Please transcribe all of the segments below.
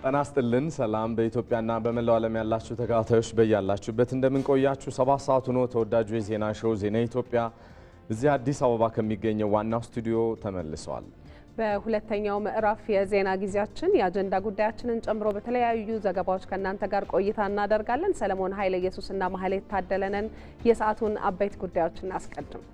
ጤና ይስጥልን ሰላም በኢትዮጵያና በመላው ዓለም ያላችሁ ተከታታዮች በያላችሁበት እንደምን ቆያችሁ 7 ሰዓት ሆኖ ተወዳጁ የዜና ሾው ዜና ኢትዮጵያ እዚህ አዲስ አበባ ከሚገኘው ዋናው ስቱዲዮ ተመልሷል። በሁለተኛው ምዕራፍ የዜና ጊዜያችን የአጀንዳ ጉዳያችንን ጨምሮ በተለያዩ ዘገባዎች ከእናንተ ጋር ቆይታ እናደርጋለን። ሰለሞን ኃይለ ኢየሱስና ማህሌት ታደለነን የሰዓቱን አበይት ጉዳዮች እናስቀድም።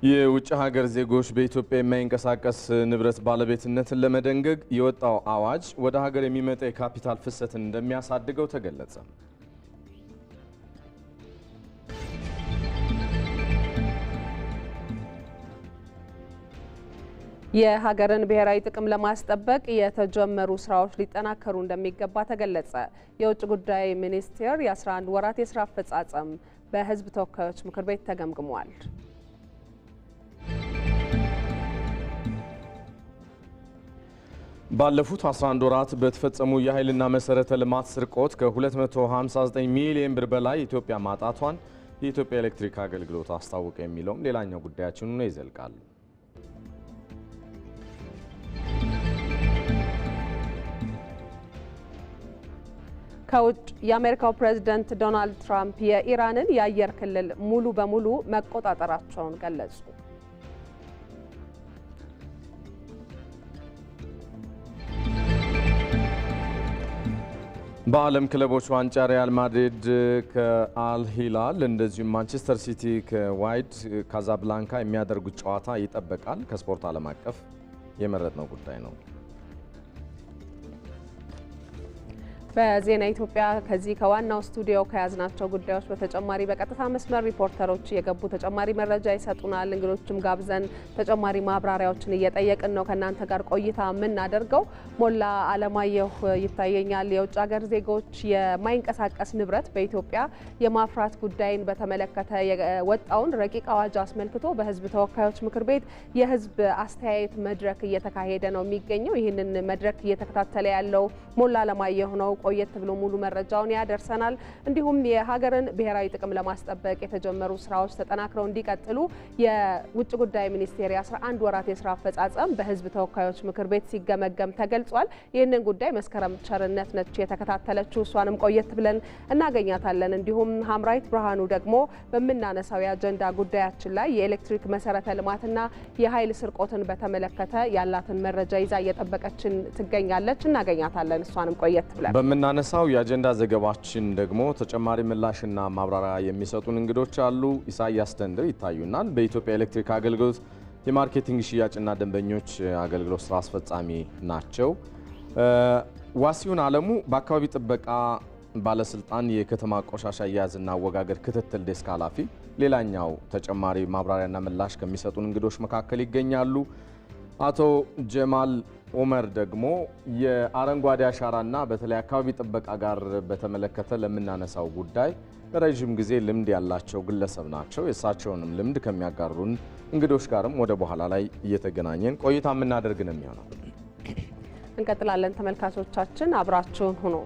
የውጭ ሀገር ዜጎች በኢትዮጵያ የማይንቀሳቀስ ንብረት ባለቤትነትን ለመደንገግ የወጣው አዋጅ ወደ ሀገር የሚመጣ የካፒታል ፍሰትን እንደሚያሳድገው ተገለጸ። የሀገርን ብሔራዊ ጥቅም ለማስጠበቅ የተጀመሩ ስራዎች ሊጠናከሩ እንደሚገባ ተገለጸ። የውጭ ጉዳይ ሚኒስቴር የ11 ወራት የስራ አፈጻጸም በሕዝብ ተወካዮች ምክር ቤት ተገምግሟል። ባለፉት 11 ወራት በተፈጸሙ የኃይልና መሰረተ ልማት ስርቆት ከ259 ሚሊዮን ብር በላይ ኢትዮጵያ ማጣቷን የኢትዮጵያ ኤሌክትሪክ አገልግሎት አስታወቀ የሚለውም ሌላኛው ጉዳያችን ነው ይዘልቃል። ከውጭ የአሜሪካው ፕሬዝዳንት ዶናልድ ትራምፕ የኢራንን የአየር ክልል ሙሉ በሙሉ መቆጣጠራቸውን ገለጹ። በዓለም ክለቦች ዋንጫ ሪያል ማድሪድ ከአል ሂላል እንደዚሁም ማንቸስተር ሲቲ ከዋይድ ካዛብላንካ የሚያደርጉት ጨዋታ ይጠበቃል። ከስፖርት ዓለም አቀፍ የመረጥነው ጉዳይ ነው። በዜና ኢትዮጵያ ከዚህ ከዋናው ስቱዲዮ ከያዝናቸው ጉዳዮች በተጨማሪ በቀጥታ መስመር ሪፖርተሮች የገቡ ተጨማሪ መረጃ ይሰጡናል። እንግዶችም ጋብዘን ተጨማሪ ማብራሪያዎችን እየጠየቅን ነው ከእናንተ ጋር ቆይታ የምናደርገው። ሞላ አለማየሁ ይታየኛል። የውጭ ሀገር ዜጎች የማይንቀሳቀስ ንብረት በኢትዮጵያ የማፍራት ጉዳይን በተመለከተ የወጣውን ረቂቅ አዋጅ አስመልክቶ በሕዝብ ተወካዮች ምክር ቤት የሕዝብ አስተያየት መድረክ እየተካሄደ ነው የሚገኘው። ይህንን መድረክ እየተከታተለ ያለው ሞላ አለማየሁ ነው። ቆየት ብሎ ሙሉ መረጃውን ያደርሰናል። እንዲሁም የሀገርን ብሔራዊ ጥቅም ለማስጠበቅ የተጀመሩ ስራዎች ተጠናክረው እንዲቀጥሉ የውጭ ጉዳይ ሚኒስቴር የ11 ወራት የስራ አፈጻጸም በሕዝብ ተወካዮች ምክር ቤት ሲገመገም ተገልጿል። ይህንን ጉዳይ መስከረም ቸርነት ነች የተከታተለችው። እሷንም ቆየት ብለን እናገኛታለን። እንዲሁም ሀምራይት ብርሃኑ ደግሞ በምናነሳው የአጀንዳ ጉዳያችን ላይ የኤሌክትሪክ መሰረተ ልማትና የኃይል ስርቆትን በተመለከተ ያላትን መረጃ ይዛ እየጠበቀችን ትገኛለች። እናገኛታለን። እሷንም ቆየት ብለን በምናነሳው የአጀንዳ ዘገባችን ደግሞ ተጨማሪ ምላሽና ማብራሪያ የሚሰጡን እንግዶች አሉ። ኢሳያስ ደንደር ይታዩናል። በኢትዮጵያ ኤሌክትሪክ አገልግሎት የማርኬቲንግ ሽያጭና ደንበኞች አገልግሎት ስራ አስፈጻሚ ናቸው። ዋሲሁን አለሙ በአካባቢ ጥበቃ ባለስልጣን የከተማ ቆሻሻ አያያዝና አወጋገድ ክትትል ዴስክ ኃላፊ ሌላኛው ተጨማሪ ማብራሪያና ምላሽ ከሚሰጡን እንግዶች መካከል ይገኛሉ። አቶ ጀማል ኡመር ደግሞ የአረንጓዴ አሻራና በተለይ አካባቢ ጥበቃ ጋር በተመለከተ ለምናነሳው ጉዳይ ረጅም ጊዜ ልምድ ያላቸው ግለሰብ ናቸው። የእሳቸውንም ልምድ ከሚያጋሩን እንግዶች ጋርም ወደ በኋላ ላይ እየተገናኘን ቆይታ የምናደርግ ነው የሚሆነው። እንቀጥላለን። ተመልካቾቻችን አብራችሁን ሁኑ።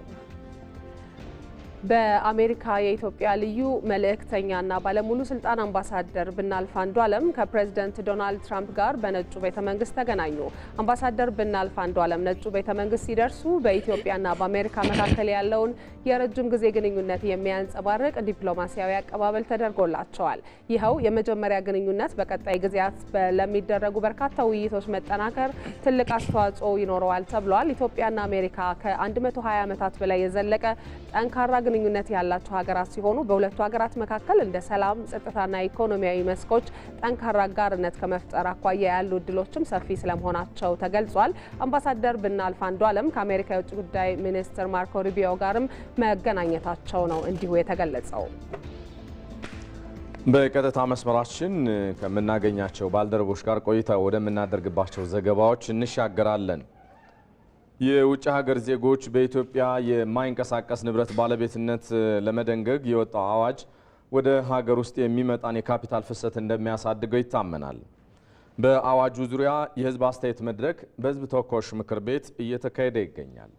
በአሜሪካ የኢትዮጵያ ልዩ መልእክተኛና ባለሙሉ ስልጣን አምባሳደር ብናልፍ አንዱዓለም ከፕሬዝዳንት ዶናልድ ትራምፕ ጋር በነጩ ቤተመንግስት ተገናኙ። አምባሳደር ብናልፍ አንዱዓለም ነጩ ቤተመንግስት ሲደርሱ በኢትዮጵያና በአሜሪካ መካከል ያለውን የረጅም ጊዜ ግንኙነት የሚያንጸባርቅ ዲፕሎማሲያዊ አቀባበል ተደርጎላቸዋል። ይኸው የመጀመሪያ ግንኙነት በቀጣይ ጊዜያት ለሚደረጉ በርካታ ውይይቶች መጠናከር ትልቅ አስተዋጽኦ ይኖረዋል ተብሏል። ኢትዮጵያና አሜሪካ ከ120 ዓመታት በላይ የዘለቀ ጠንካራ ግንኙነት ያላቸው ሀገራት ሲሆኑ በሁለቱ ሀገራት መካከል እንደ ሰላም፣ ጸጥታና ኢኮኖሚያዊ መስኮች ጠንካራ አጋርነት ከመፍጠር አኳያ ያሉ እድሎችም ሰፊ ስለመሆናቸው ተገልጿል። አምባሳደር ብናልፍ አንዱዓለም ከአሜሪካ የውጭ ጉዳይ ሚኒስትር ማርኮ ሩቢዮ ጋርም መገናኘታቸው ነው እንዲሁ የተገለጸው። በቀጥታ መስመራችን ከምናገኛቸው ባልደረቦች ጋር ቆይታ ወደምናደርግባቸው ዘገባዎች እንሻገራለን። የውጭ ሀገር ዜጎች በኢትዮጵያ የማይንቀሳቀስ ንብረት ባለቤትነት ለመደንገግ የወጣው አዋጅ ወደ ሀገር ውስጥ የሚመጣን የካፒታል ፍሰት እንደሚያሳድገው ይታመናል። በአዋጁ ዙሪያ የሕዝብ አስተያየት መድረክ በሕዝብ ተወካዮች ምክር ቤት እየተካሄደ ይገኛል።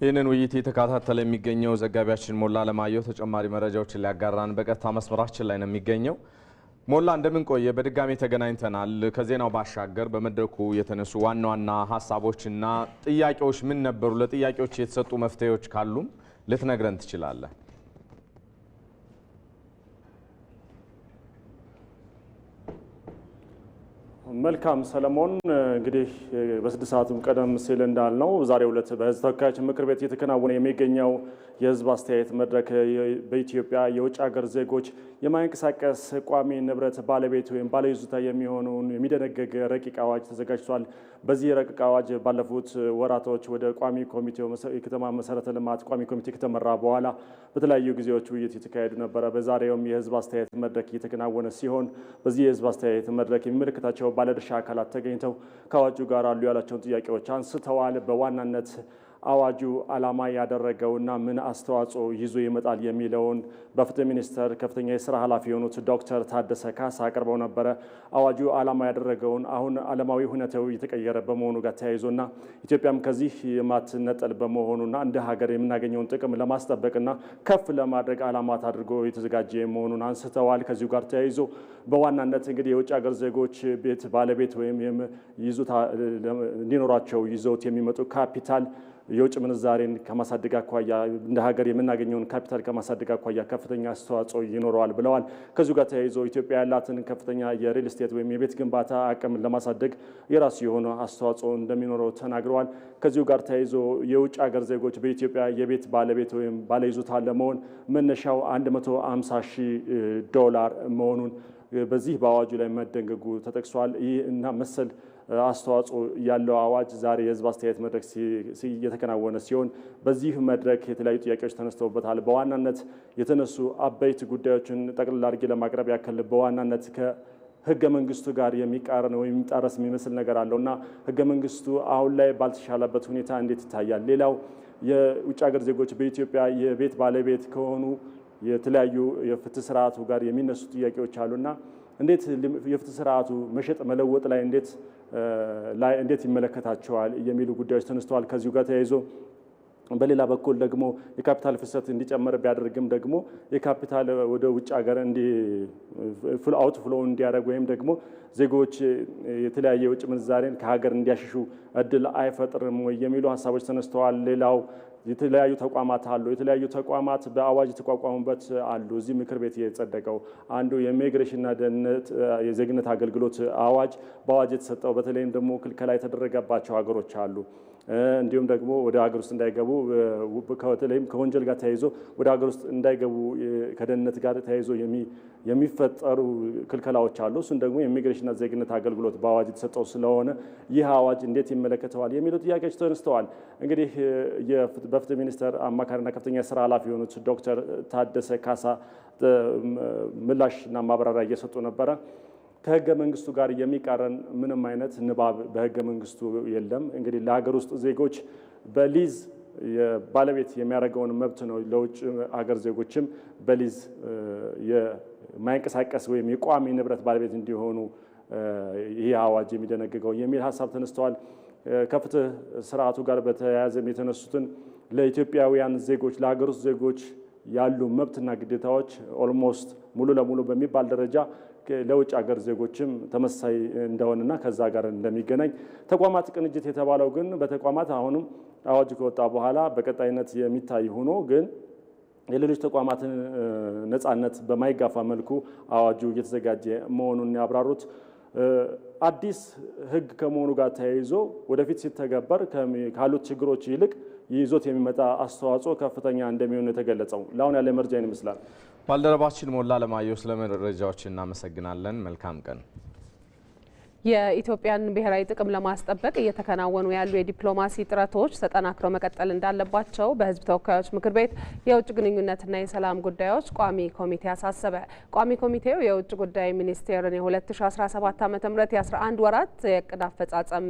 ይህንን ውይይት የተከታተለ የሚገኘው ዘጋቢያችን ሞላ አለማየሁ ተጨማሪ መረጃዎችን ሊያጋራን በቀጥታ መስመራችን ላይ ነው የሚገኘው። ሞላ እንደምን ቆየ? በድጋሚ ተገናኝተናል። ከዜናው ባሻገር በመድረኩ የተነሱ ዋና ዋና ሀሳቦችና ጥያቄዎች ምን ነበሩ? ለጥያቄዎች የተሰጡ መፍትሄዎች ካሉም ልትነግረን ትችላለህ? መልካም ሰለሞን፣ እንግዲህ በ6 ሰዓቱም ቀደም ሲል እንዳልነው ዛሬው ዕለት በሕዝብ ተወካዮች ምክር ቤት እየተከናወነ የሚገኘው የሕዝብ አስተያየት መድረክ በኢትዮጵያ የውጭ ሀገር ዜጎች የማይንቀሳቀስ ቋሚ ንብረት ባለቤት ወይም ባለይዞታ የሚሆኑን የሚደነግግ ረቂቅ አዋጅ ተዘጋጅቷል። በዚህ ረቂቅ አዋጅ ባለፉት ወራቶች ወደ ቋሚ ኮሚቴው የከተማ መሰረተ ልማት ቋሚ ኮሚቴ ከተመራ በኋላ በተለያዩ ጊዜዎች ውይይት የተካሄዱ ነበረ። በዛሬውም የሕዝብ አስተያየት መድረክ እየተከናወነ ሲሆን በዚህ የሕዝብ አስተያየት መድረክ የሚመለከታቸው ባለድርሻ አካላት ተገኝተው ከአዋጁ ጋር አሉ ያላቸውን ጥያቄዎች አንስተዋል። በዋናነት አዋጁ ዓላማ ያደረገውና ምን አስተዋጽኦ ይዞ ይመጣል የሚለውን በፍትህ ሚኒስቴር ከፍተኛ የስራ ኃላፊ የሆኑት ዶክተር ታደሰ ካሳ አቅርበው ነበረ። አዋጁ ዓላማ ያደረገውን አሁን ዓለማዊ ሁኔታው እየተቀየረ በመሆኑ ጋር ተያይዞና ኢትዮጵያም ከዚህ የማትነጠል በመሆኑና እንደ ሀገር የምናገኘውን ጥቅም ለማስጠበቅና ከፍ ለማድረግ ዓላማት አድርጎ የተዘጋጀ መሆኑን አንስተዋል። ከዚሁ ጋር ተያይዞ በዋናነት እንግዲህ የውጭ ሀገር ዜጎች ቤት ባለቤት ወይም ይዞታ እንዲኖራቸው ይዘውት የሚመጡ ካፒታል የውጭ ምንዛሬን ከማሳደግ አኳያ እንደ ሀገር የምናገኘውን ካፒታል ከማሳደግ አኳያ ከፍተኛ አስተዋጽኦ ይኖረዋል ብለዋል። ከዚሁ ጋር ተያይዞ ኢትዮጵያ ያላትን ከፍተኛ የሪል ስቴት ወይም የቤት ግንባታ አቅም ለማሳደግ የራሱ የሆነ አስተዋጽኦ እንደሚኖረው ተናግረዋል። ከዚሁ ጋር ተያይዞ የውጭ ሀገር ዜጎች በኢትዮጵያ የቤት ባለቤት ወይም ባለይዞታ ለመሆን መነሻው $150,000 መሆኑን በዚህ በአዋጁ ላይ መደንገጉ ተጠቅሷል። ይህ እና መሰል አስተዋጽኦ ያለው አዋጅ ዛሬ የሕዝብ አስተያየት መድረክ እየተከናወነ ሲሆን በዚህ መድረክ የተለያዩ ጥያቄዎች ተነስተውበታል። በዋናነት የተነሱ አበይት ጉዳዮችን ጠቅልል አድርጌ ለማቅረብ ያክል በዋናነት ከሕገ መንግስቱ ጋር የሚቃረን ወይም የሚጣረስ የሚመስል ነገር አለው እና ሕገ መንግስቱ አሁን ላይ ባልተሻለበት ሁኔታ እንዴት ይታያል? ሌላው የውጭ ሀገር ዜጎች በኢትዮጵያ የቤት ባለቤት ከሆኑ የተለያዩ የፍትህ ስርዓቱ ጋር የሚነሱ ጥያቄዎች አሉና እንዴት የፍትህ ስርዓቱ መሸጥ መለወጥ ላይ እንዴት ይመለከታቸዋል የሚሉ ጉዳዮች ተነስተዋል። ከዚሁ ጋር ተያይዞ በሌላ በኩል ደግሞ የካፒታል ፍሰት እንዲጨመር ቢያደርግም ደግሞ የካፒታል ወደ ውጭ ሀገር አውት ፍሎ እንዲያደርግ ወይም ደግሞ ዜጎች የተለያየ የውጭ ምንዛሬን ከሀገር እንዲያሽሹ እድል አይፈጥርም ወይ የሚሉ ሀሳቦች ተነስተዋል። ሌላው የተለያዩ ተቋማት አሉ። የተለያዩ ተቋማት በአዋጅ የተቋቋሙበት አሉ። እዚህ ምክር ቤት የጸደቀው አንዱ የኢሚግሬሽንና ደህንነት የዜግነት አገልግሎት አዋጅ በአዋጅ የተሰጠው በተለይም ደግሞ ክልከላ የተደረገባቸው ሀገሮች አሉ። እንዲሁም ደግሞ ወደ ሀገር ውስጥ እንዳይገቡ በተለይም ከወንጀል ጋር ተያይዞ ወደ ሀገር ውስጥ እንዳይገቡ ከደህንነት ጋር ተያይዞ የሚፈጠሩ ክልከላዎች አሉ። እሱን ደግሞ የኢሚግሬሽንና ዜግነት አገልግሎት በአዋጅ የተሰጠው ስለሆነ ይህ አዋጅ እንዴት ይመለከተዋል የሚሉ ጥያቄዎች ተነስተዋል። እንግዲህ በፍትህ ሚኒስቴር አማካሪና ከፍተኛ ስራ ኃላፊ የሆኑት ዶክተር ታደሰ ካሳ ምላሽና ማብራሪያ እየሰጡ ነበረ። ከህገ መንግስቱ ጋር የሚቃረን ምንም አይነት ንባብ በህገ መንግስቱ የለም። እንግዲህ ለሀገር ውስጥ ዜጎች በሊዝ ባለቤት የሚያደርገውን መብት ነው ለውጭ ሀገር ዜጎችም በሊዝ የማይንቀሳቀስ ወይም የቋሚ ንብረት ባለቤት እንዲሆኑ ይህ አዋጅ የሚደነግገው የሚል ሀሳብ ተነስተዋል። ከፍትህ ስርዓቱ ጋር በተያያዘም የተነሱትን ለኢትዮጵያውያን ዜጎች ለሀገር ውስጥ ዜጎች ያሉ መብትና ግዴታዎች ኦልሞስት ሙሉ ለሙሉ በሚባል ደረጃ ለውጭ ሀገር ዜጎችም ተመሳሳይ እንደሆነና ከዛ ጋር እንደሚገናኝ ተቋማት ቅንጅት የተባለው ግን በተቋማት አሁንም አዋጅ ከወጣ በኋላ በቀጣይነት የሚታይ ሆኖ ግን የሌሎች ተቋማትን ነፃነት በማይጋፋ መልኩ አዋጁ እየተዘጋጀ መሆኑን ያብራሩት አዲስ ህግ ከመሆኑ ጋር ተያይዞ ወደፊት ሲተገበር ካሉት ችግሮች ይልቅ ይዞት የሚመጣ አስተዋጽኦ ከፍተኛ እንደሚሆን የተገለጸው። ለአሁን ያለ መረጃ ይመስላል። ባልደረባችን ሞላ ለማየሁ ስለ መረጃዎች እናመሰግናለን። መልካም ቀን። የኢትዮጵያን ብሔራዊ ጥቅም ለማስጠበቅ እየተከናወኑ ያሉ የዲፕሎማሲ ጥረቶች ተጠናክረው መቀጠል እንዳለባቸው በሕዝብ ተወካዮች ምክር ቤት የውጭ ግንኙነትና የሰላም ጉዳዮች ቋሚ ኮሚቴ አሳሰበ። ቋሚ ኮሚቴው የውጭ ጉዳይ ሚኒስቴርን የ2017 ዓ.ም የ11 ወራት የእቅድ አፈጻጸም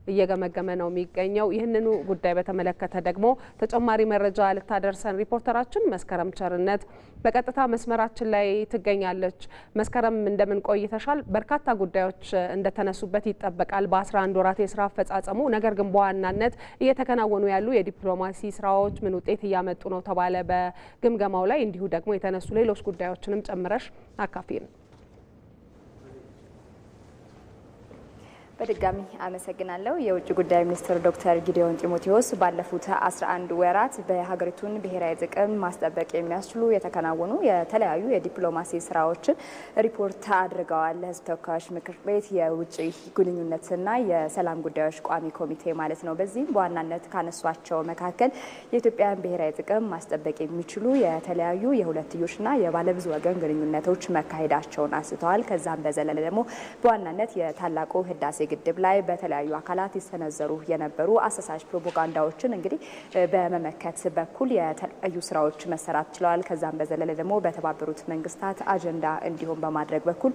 እየገመገመ ነው የሚገኘው። ይህንኑ ጉዳይ በተመለከተ ደግሞ ተጨማሪ መረጃ ልታደርሰን ሪፖርተራችን መስከረም ቸርነት በቀጥታ መስመራችን ላይ ትገኛለች። መስከረም እንደምን ቆይተሻል? በርካታ ጉዳዮች እንደተነሱበት ይጠበቃል በ11 ወራት የስራ አፈጻጸሙ። ነገር ግን በዋናነት እየተከናወኑ ያሉ የዲፕሎማሲ ስራዎች ምን ውጤት እያመጡ ነው ተባለ በግምገማው ላይ? እንዲሁ ደግሞ የተነሱ ሌሎች ጉዳዮችንም ጨምረሽ አካፊን። በድጋሚ አመሰግናለሁ። የውጭ ጉዳይ ሚኒስትር ዶክተር ጊዲዮን ጢሞቴዎስ ባለፉት 11 ወራት በሀገሪቱን ብሔራዊ ጥቅም ማስጠበቅ የሚያስችሉ የተከናወኑ የተለያዩ የዲፕሎማሲ ስራዎችን ሪፖርት አድርገዋል። ለሕዝብ ተወካዮች ምክር ቤት የውጭ ግንኙነትና የሰላም ጉዳዮች ቋሚ ኮሚቴ ማለት ነው። በዚህም በዋናነት ካነሷቸው መካከል የኢትዮጵያን ብሔራዊ ጥቅም ማስጠበቅ የሚችሉ የተለያዩ የሁለትዮሽና የባለብዙ ወገን ግንኙነቶች መካሄዳቸውን አንስተዋል። ከዛም በዘለለ ደግሞ በዋናነት የታላቁ ህዳሴ ግድብ ላይ በተለያዩ አካላት ይሰነዘሩ የነበሩ አሳሳች ፕሮፓጋንዳዎችን እንግዲህ በመመከት በኩል የተለያዩ ስራዎች መሰራት ችለዋል። ከዛም በዘለለ ደግሞ በተባበሩት መንግስታት አጀንዳ እንዲሁም በማድረግ በኩል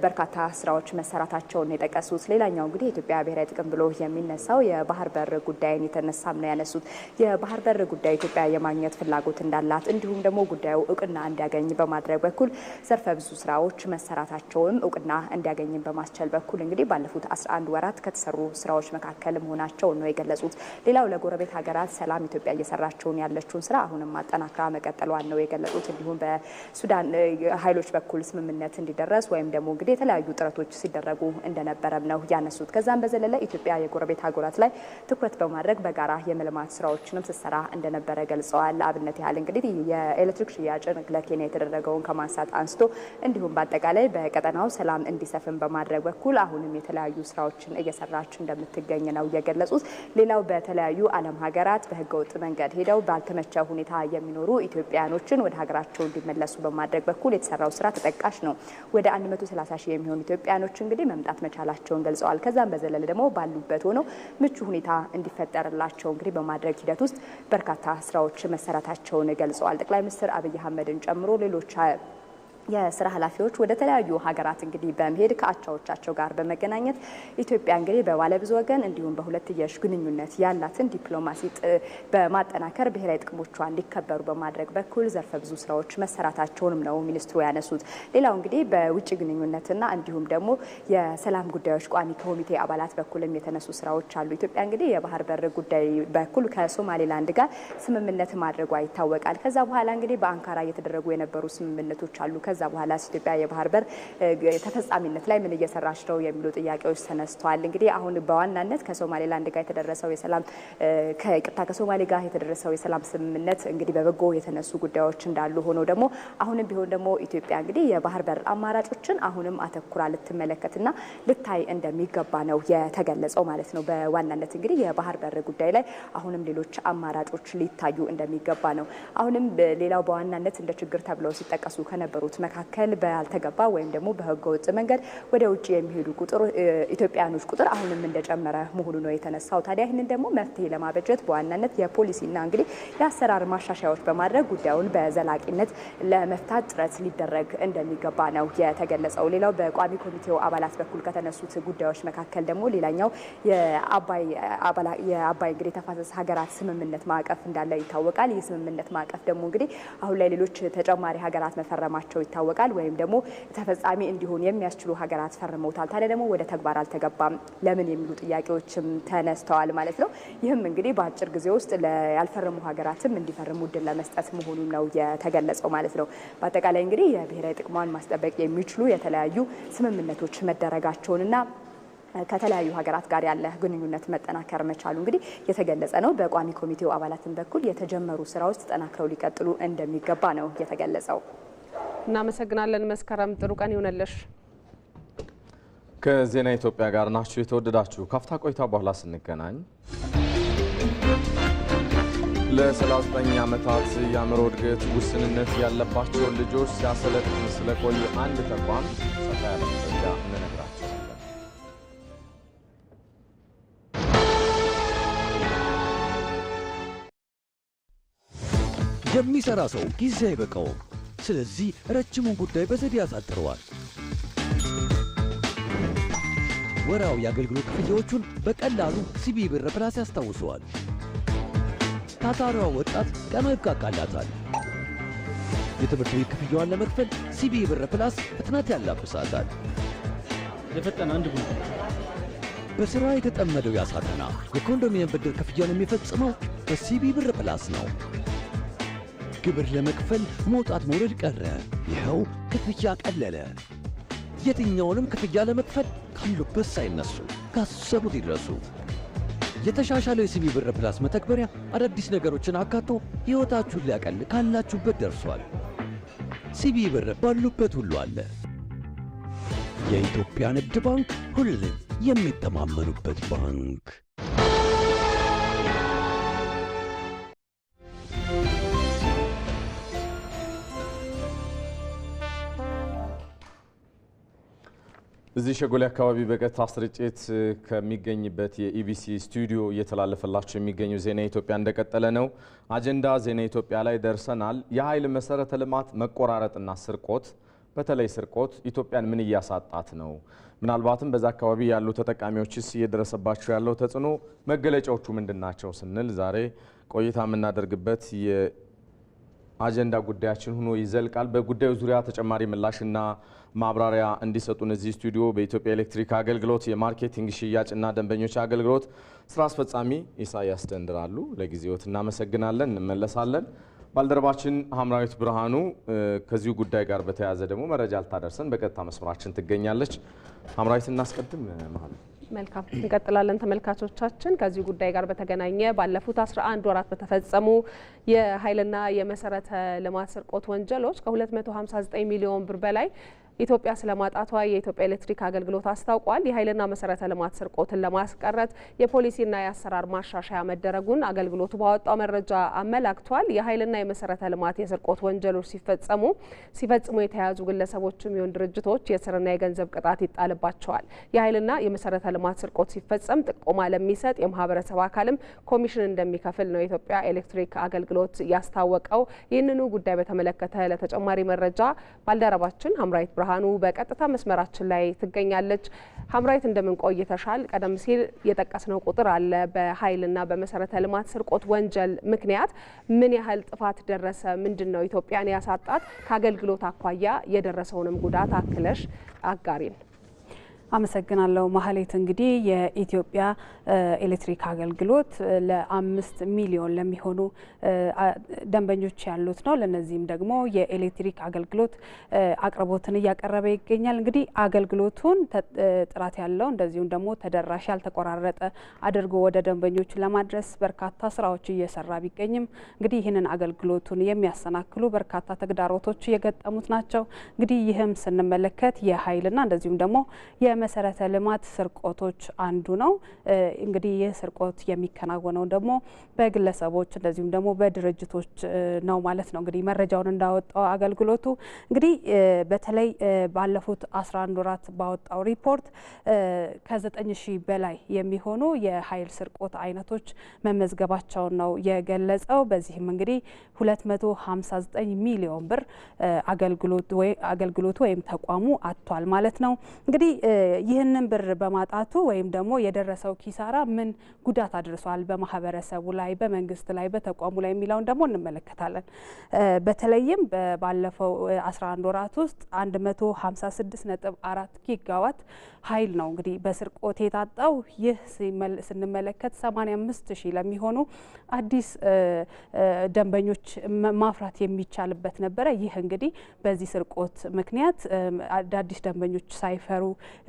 በርካታ ስራዎች መሰራታቸውን የጠቀሱት ሌላኛው እንግዲህ የኢትዮጵያ ብሔራዊ ጥቅም ብሎ የሚነሳው የባህር በር ጉዳይን የተነሳም ነው ያነሱት። የባህር በር ጉዳይ ኢትዮጵያ የማግኘት ፍላጎት እንዳላት እንዲሁም ደግሞ ጉዳዩ እውቅና እንዲያገኝ በማድረግ በኩል ዘርፈ ብዙ ስራዎች መሰራታቸውን እውቅና እንዲያገኝ በማስቻል በኩል እንግዲህ ባለፉት 11 ወራት ከተሰሩ ስራዎች መካከል መሆናቸውን ነው የገለጹት። ሌላው ለጎረቤት ሀገራት ሰላም ኢትዮጵያ እየሰራቸውን ያለችውን ስራ አሁንም ማጠናከራ መቀጠሏን ነው የገለጹት። እንዲሁም በሱዳን ኃይሎች በኩል ስምምነት እንዲደረስ ወይም ደግሞ እንግዲህ የተለያዩ ጥረቶች ሲደረጉ እንደነበረም ነው ያነሱት። ከዛም በዘለለ ኢትዮጵያ የጎረቤት ሀገራት ላይ ትኩረት በማድረግ በጋራ የመልማት ስራዎችንም ስትሰራ እንደነበረ ገልጸዋል። ለአብነት ያህል እንግዲህ የኤሌክትሪክ ሽያጭን ለኬንያ የተደረገውን ከማንሳት አንስቶ እንዲሁም በአጠቃላይ በቀጠናው ሰላም እንዲሰፍን በማድረግ በኩል አሁንም የተለያዩ ስራዎችን እየሰራች እንደምትገኝ ነው የገለጹት። ሌላው በተለያዩ ዓለም ሀገራት በህገወጥ መንገድ ሄደው ባልተመቸ ሁኔታ የሚኖሩ ኢትዮጵያኖችን ወደ ሀገራቸው እንዲመለሱ በማድረግ በኩል የተሰራው ስራ ተጠቃሽ ነው። ወደ 130 ሺህ የሚሆኑ ኢትዮጵያኖች እንግዲህ መምጣት መቻላቸውን ገልጸዋል። ከዛም በዘለለ ደግሞ ባሉበት ሆነው ምቹ ሁኔታ እንዲፈጠርላቸው እንግዲህ በማድረግ ሂደት ውስጥ በርካታ ስራዎች መሰራታቸውን ገልጸዋል። ጠቅላይ ሚኒስትር አብይ አህመድን ጨምሮ ሌሎች የስራ ኃላፊዎች ወደ ተለያዩ ሀገራት እንግዲህ በመሄድ ከአቻዎቻቸው ጋር በመገናኘት ኢትዮጵያ እንግዲህ በባለብዙ ወገን እንዲሁም በሁለትዮሽ ግንኙነት ያላትን ዲፕሎማሲ በማጠናከር ብሔራዊ ጥቅሞቿ እንዲከበሩ በማድረግ በኩል ዘርፈ ብዙ ስራዎች መሰራታቸውንም ነው ሚኒስትሩ ያነሱት። ሌላው እንግዲህ በውጭ ግንኙነትና እንዲሁም ደግሞ የሰላም ጉዳዮች ቋሚ ኮሚቴ አባላት በኩልም የተነሱ ስራዎች አሉ። ኢትዮጵያ እንግዲህ የባህር በር ጉዳይ በኩል ከሶማሌላንድ ጋር ስምምነት ማድረጓ ይታወቃል። ከዛ በኋላ እንግዲህ በአንካራ እየተደረጉ የነበሩ ስምምነቶች አሉ። ከዛ በኋላ ኢትዮጵያ የባህር በር ተፈጻሚነት ላይ ምን እየሰራች ነው የሚሉ ጥያቄዎች ተነስተዋል። እንግዲህ አሁን በዋናነት ከሶማሌላንድ ጋር የተደረሰው የሰላም ከሶማሌ ጋር የተደረሰው የሰላም ስምምነት እንግዲህ በበጎ የተነሱ ጉዳዮች እንዳሉ ሆኖ ደግሞ አሁንም ቢሆን ደግሞ ኢትዮጵያ እንግዲህ የባህር በር አማራጮችን አሁንም አተኩራ ልትመለከትና ልታይ እንደሚገባ ነው የተገለጸው ማለት ነው። በዋናነት እንግዲህ የባህር በር ጉዳይ ላይ አሁንም ሌሎች አማራጮች ሊታዩ እንደሚገባ ነው። አሁንም ሌላው በዋናነት እንደ ችግር ተብለው ሲጠቀሱ ከነበሩት መካከል ባልተገባ ወይም ደግሞ በህገ ወጥ መንገድ ወደ ውጭ የሚሄዱ ኢትዮጵያኖች ቁጥር አሁንም እንደጨመረ መሆኑ ነው የተነሳው። ታዲያ ይህንን ደግሞ መፍትሄ ለማበጀት በዋናነት የፖሊሲና እንግዲህ የአሰራር ማሻሻያዎች በማድረግ ጉዳዩን በዘላቂነት ለመፍታት ጥረት ሊደረግ እንደሚገባ ነው የተገለጸው። ሌላው በቋሚ ኮሚቴው አባላት በኩል ከተነሱት ጉዳዮች መካከል ደግሞ ሌላኛው የአባይ እንግዲህ ተፋሰስ ሀገራት ስምምነት ማዕቀፍ እንዳለ ይታወቃል። ይህ ስምምነት ማዕቀፍ ደግሞ እንግዲህ አሁን ላይ ሌሎች ተጨማሪ ሀገራት መፈረማቸው ይታወቃል። ወይም ደግሞ ተፈጻሚ እንዲሆን የሚያስችሉ ሀገራት ፈርመውታል። ታዲያ ደግሞ ወደ ተግባር አልተገባም ለምን የሚሉ ጥያቄዎችም ተነስተዋል ማለት ነው። ይህም እንግዲህ በአጭር ጊዜ ውስጥ ያልፈረሙ ሀገራትም እንዲፈርሙ እድል ለመስጠት መሆኑን ነው የተገለጸው ማለት ነው። በአጠቃላይ እንግዲህ የብሔራዊ ጥቅሟን ማስጠበቅ የሚችሉ የተለያዩ ስምምነቶች መደረጋቸውንና ከተለያዩ ሀገራት ጋር ያለ ግንኙነት መጠናከር መቻሉ እንግዲህ የተገለጸ ነው። በቋሚ ኮሚቴው አባላትን በኩል የተጀመሩ ስራዎች ተጠናክረው ሊቀጥሉ እንደሚገባ ነው የተገለጸው። እናመሰግናለን መስከረም፣ ጥሩ ቀን ይሆነልሽ። ከዜና ኢትዮጵያ ጋር ናችሁ የተወደዳችሁ። ካፍታ ቆይታ በኋላ ስንገናኝ ለ39 ዓመታት የአእምሮ እድገት ውስንነት ያለባቸውን ልጆች ሲያሰለጥን ስለቆየ አንድ ተቋም ሰፋ ያለ መረጃ እንነግራችኋለን። የሚሰራ ሰው ጊዜ አይበቃውም። ስለዚህ ረጅሙን ጉዳይ በዘዴ ያሳጥረዋል። ወራዊ የአገልግሎት ክፍያዎቹን በቀላሉ ሲቢ ብር ፕላስ ያስታውሰዋል። ታታሪዋ ወጣት ቀኑ ይብቃቃላታል። የትምህርት ቤት ክፍያዋን ለመክፈል ሲቢ ብር ፕላስ ፍጥነት ያላብሳታል። የፈጠነ አንድ ቡን በስራ የተጠመደው ያሳተና የኮንዶሚኒየም ብድር ክፍያውን የሚፈጽመው በሲቢ ብር ፕላስ ነው። ግብር ለመክፈል መውጣት መውረድ ቀረ። ይኸው ክፍያ ቀለለ። የትኛውንም ክፍያ ለመክፈል ካሉበት ሳይነሱ ካሰቡት ይድረሱ። የተሻሻለው የሲቢ ብር ፕላስ መተግበሪያ አዳዲስ ነገሮችን አካቶ ሕይወታችሁን ሊያቀል ካላችሁበት ደርሷል። ሲቢ ብር ባሉበት ሁሉ አለ። የኢትዮጵያ ንግድ ባንክ ሁሌም የሚተማመኑበት ባንክ። እዚህ ሸጎሌ አካባቢ በቀጥታ ስርጭት ከሚገኝበት የኢቢሲ ስቱዲዮ እየተላለፈላችሁ የሚገኘው ዜና ኢትዮጵያ እንደቀጠለ ነው። አጀንዳ ዜና ኢትዮጵያ ላይ ደርሰናል። የኃይል መሰረተ ልማት መቆራረጥና ስርቆት፣ በተለይ ስርቆት ኢትዮጵያን ምን እያሳጣት ነው? ምናልባትም በዛ አካባቢ ያሉ ተጠቃሚዎችስ እየደረሰባቸው ያለው ተጽዕኖ መገለጫዎቹ ምንድናቸው ስንል ዛሬ ቆይታ የምናደርግበት የአጀንዳ ጉዳያችን ሆኖ ይዘልቃል። በጉዳዩ ዙሪያ ተጨማሪ ምላሽና ማብራሪያ እንዲሰጡን እዚህ ስቱዲዮ በኢትዮጵያ ኤሌክትሪክ አገልግሎት የማርኬቲንግ ሽያጭና ደንበኞች አገልግሎት ስራ አስፈጻሚ ኢሳያስ ደንድራሉ። ለጊዜዎት እናመሰግናለን። እንመለሳለን። ባልደረባችን ሀምራዊት ብርሃኑ ከዚሁ ጉዳይ ጋር በተያያዘ ደግሞ መረጃ ልታደርሰን በቀጥታ መስመራችን ትገኛለች። ሀምራዊት እናስቀድም። መሀል መልካም እንቀጥላለን። ተመልካቾቻችን ከዚህ ጉዳይ ጋር በተገናኘ ባለፉት 11 ወራት በተፈጸሙ የኃይልና የመሰረተ ልማት ስርቆት ወንጀሎች ከ259 ሚሊዮን ብር በላይ ኢትዮጵያ ስለማጣቷ የኢትዮጵያ ኤሌክትሪክ አገልግሎት አስታውቋል። የኃይልና መሰረተ ልማት ስርቆትን ለማስቀረት የፖሊሲና የአሰራር ማሻሻያ መደረጉን አገልግሎቱ ባወጣው መረጃ አመላክቷል። የኃይልና የመሰረተ ልማት የስርቆት ወንጀሎች ሲፈጽሙ የተያዙ ግለሰቦችም ይሁን ድርጅቶች የእስርና የገንዘብ ቅጣት ይጣልባቸዋል። የኃይልና የመሰረተ ልማት ስርቆት ሲፈጸም ጥቆማ ለሚሰጥ የማህበረሰብ አካልም ኮሚሽን እንደሚከፍል ነው የኢትዮጵያ ኤሌክትሪክ አገልግሎት ያስታወቀው። ይህንኑ ጉዳይ በተመለከተ ለተጨማሪ መረጃ ባልደረባችን ሀምራዊት ብርሃኑ በቀጥታ መስመራችን ላይ ትገኛለች። ሀምራዊት እንደምን ቆይተሻል? ቀደም ሲል የጠቀስነው ቁጥር አለ። በኃይልና በመሰረተ ልማት ስርቆት ወንጀል ምክንያት ምን ያህል ጥፋት ደረሰ? ምንድን ነው ኢትዮጵያን ያሳጣት? ከአገልግሎት አኳያ የደረሰውንም ጉዳት አክለሽ አጋሪን። አመሰግናለሁ ማህሌት። እንግዲህ የኢትዮጵያ ኤሌክትሪክ አገልግሎት ለ5 ሚሊዮን ለሚሆኑ ደንበኞች ያሉት ነው። ለነዚህም ደግሞ የኤሌክትሪክ አገልግሎት አቅርቦትን እያቀረበ ይገኛል። እንግዲህ አገልግሎቱን ጥራት ያለው እንደዚሁም ደግሞ ተደራሽ ያልተቆራረጠ አድርጎ ወደ ደንበኞቹ ለማድረስ በርካታ ስራዎች እየሰራ ቢገኝም እንግዲህ ይህንን አገልግሎቱን የሚያሰናክሉ በርካታ ተግዳሮቶች እየገጠሙት ናቸው። እንግዲህ ይህም ስንመለከት የኃይልና እንደዚሁም ደግሞ የመሰረተ ልማት ስርቆቶች አንዱ ነው። እንግዲህ ይህ ስርቆት የሚከናወነው ደግሞ በግለሰቦች እንደዚሁም ደግሞ በድርጅቶች ነው ማለት ነው። እንግዲህ መረጃውን እንዳወጣው አገልግሎቱ እንግዲህ በተለይ ባለፉት 11 ወራት ባወጣው ሪፖርት ከ9000 በላይ የሚሆኑ የኃይል ስርቆት አይነቶች መመዝገባቸውን ነው የገለጸው። በዚህም እንግዲህ 259 ሚሊዮን ብር አገልግሎቱ ወይም ተቋሙ አጥቷል ማለት ነው። እንግዲህ ይህንን ብር በማጣቱ ወይም ደግሞ የደረሰው ኪሳራ ምን ጉዳት አድርሷል በማህበረሰቡ ላይ፣ በመንግስት ላይ፣ በተቋሙ ላይ የሚለውን ደግሞ እንመለከታለን። በተለይም ባለፈው 11 ወራት ውስጥ 156.4 ጊጋዋት ኃይል ነው እንግዲህ በስርቆት የታጣው። ይህ ስንመለከት 85,000 ለሚሆኑ አዲስ ደንበኞች ማፍራት የሚቻልበት ነበረ። ይህ እንግዲህ በዚህ ስርቆት ምክንያት አዳዲስ ደንበኞች ሳይፈሩ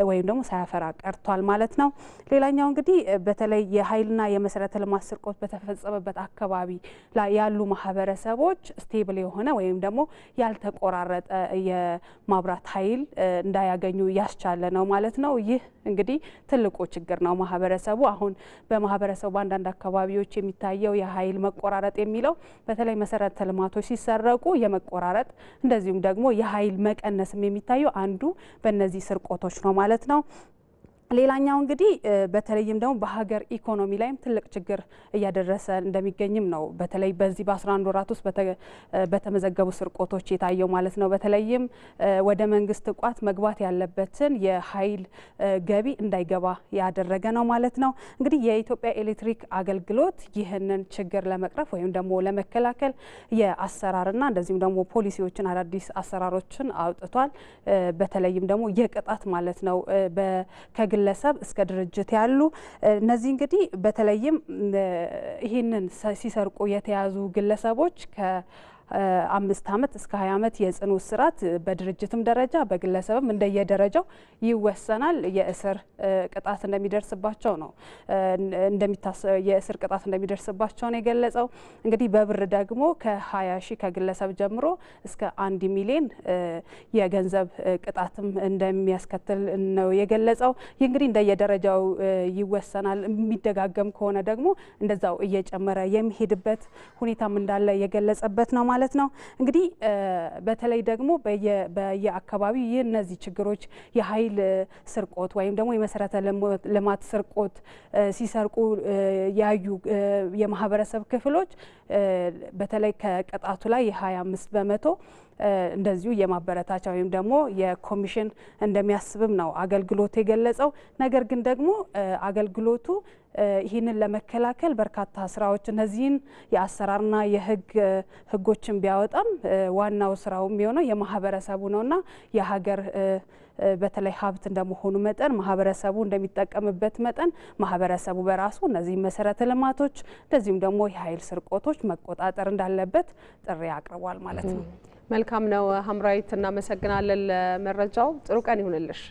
ወይም ደግሞ ሳያፈራ ቀርቷል ማለት ነው። ሌላኛው እንግዲህ በተለይ የኃይልና የመሰረተ ልማት ስርቆት በተፈጸመበት አካባቢ ላይ ያሉ ማህበረሰቦች ስቴብል የሆነ ወይም ደግሞ ያልተቆራረጠ የማብራት ኃይል እንዳያገኙ ያስቻለ ነው ማለት ነው። ይህ እንግዲህ ትልቁ ችግር ነው። ማህበረሰቡ አሁን በማህበረሰቡ በአንዳንድ አካባቢዎች የሚታየው የኃይል መቆራረጥ የሚለው በተለይ መሰረተ ልማቶች ሲሰረቁ የመቆራረጥ እንደዚሁም ደግሞ የኃይል መቀነስም የሚታየው አንዱ በእነዚህ ስርቆቶች ነው ማለት ነው። ሌላኛው እንግዲህ በተለይም ደግሞ በሀገር ኢኮኖሚ ላይም ትልቅ ችግር እያደረሰ እንደሚገኝም ነው። በተለይ በዚህ በ11 ወራት ውስጥ በተመዘገቡ ስርቆቶች የታየው ማለት ነው። በተለይም ወደ መንግስት ቋት መግባት ያለበትን የኃይል ገቢ እንዳይገባ ያደረገ ነው ማለት ነው። እንግዲህ የኢትዮጵያ ኤሌክትሪክ አገልግሎት ይህንን ችግር ለመቅረፍ ወይም ደግሞ ለመከላከል የአሰራርና እንደዚሁም ደግሞ ፖሊሲዎችን አዳዲስ አሰራሮችን አውጥቷል። በተለይም ደግሞ የቅጣት ማለት ነው ግለሰብ እስከ ድርጅት ያሉ እነዚህ እንግዲህ በተለይም ይህንን ሲሰርቁ የተያዙ ግለሰቦች 5 ዓመት እስከ 20 ዓመት የጽኑ እስራት በድርጅትም ደረጃ በግለሰብም እንደየደረጃው ይወሰናል። የእስር ቅጣት እንደሚደርስባቸው ነው የእስር ቅጣት እንደሚደርስባቸው ነው የገለጸው። እንግዲህ በብር ደግሞ ከ20 ሺህ ከግለሰብ ጀምሮ እስከ 1 ሚሊዮን የገንዘብ ቅጣትም እንደሚያስከትል ነው የገለጸው። ይህ እንግዲህ እንደየደረጃው ይወሰናል። የሚደጋገም ከሆነ ደግሞ እንደዛው እየጨመረ የሚሄድበት ሁኔታም እንዳለ የገለጸበት ነው ማለት ነው። እንግዲህ በተለይ ደግሞ በየአካባቢው እነዚህ ችግሮች የኃይል ስርቆት ወይም ደግሞ የመሰረተ ልማት ስርቆት ሲሰርቁ ያዩ የማህበረሰብ ክፍሎች በተለይ ከቅጣቱ ላይ የ25 በመቶ እንደዚሁ የማበረታቻ ወይም ደግሞ የኮሚሽን እንደሚያስብም ነው አገልግሎቱ የገለጸው። ነገር ግን ደግሞ አገልግሎቱ ይህንን ለመከላከል በርካታ ስራዎች እነዚህን የአሰራርና የህጎችን ቢያወጣም ዋናው ስራው የሚሆነው የማህበረሰቡ ነውና የሀገር በተለይ ሀብት እንደመሆኑ መጠን ማህበረሰቡ እንደሚጠቀምበት መጠን ማህበረሰቡ በራሱ እነዚህ መሰረተ ልማቶች እንደዚሁም ደግሞ የኃይል ስርቆቶች መቆጣጠር እንዳለበት ጥሪ አቅርቧል ማለት ነው። መልካም ነው ሀምራዊት፣ እናመሰግናለን ለመረጃው። ጥሩ ቀን ይሁንልሽ።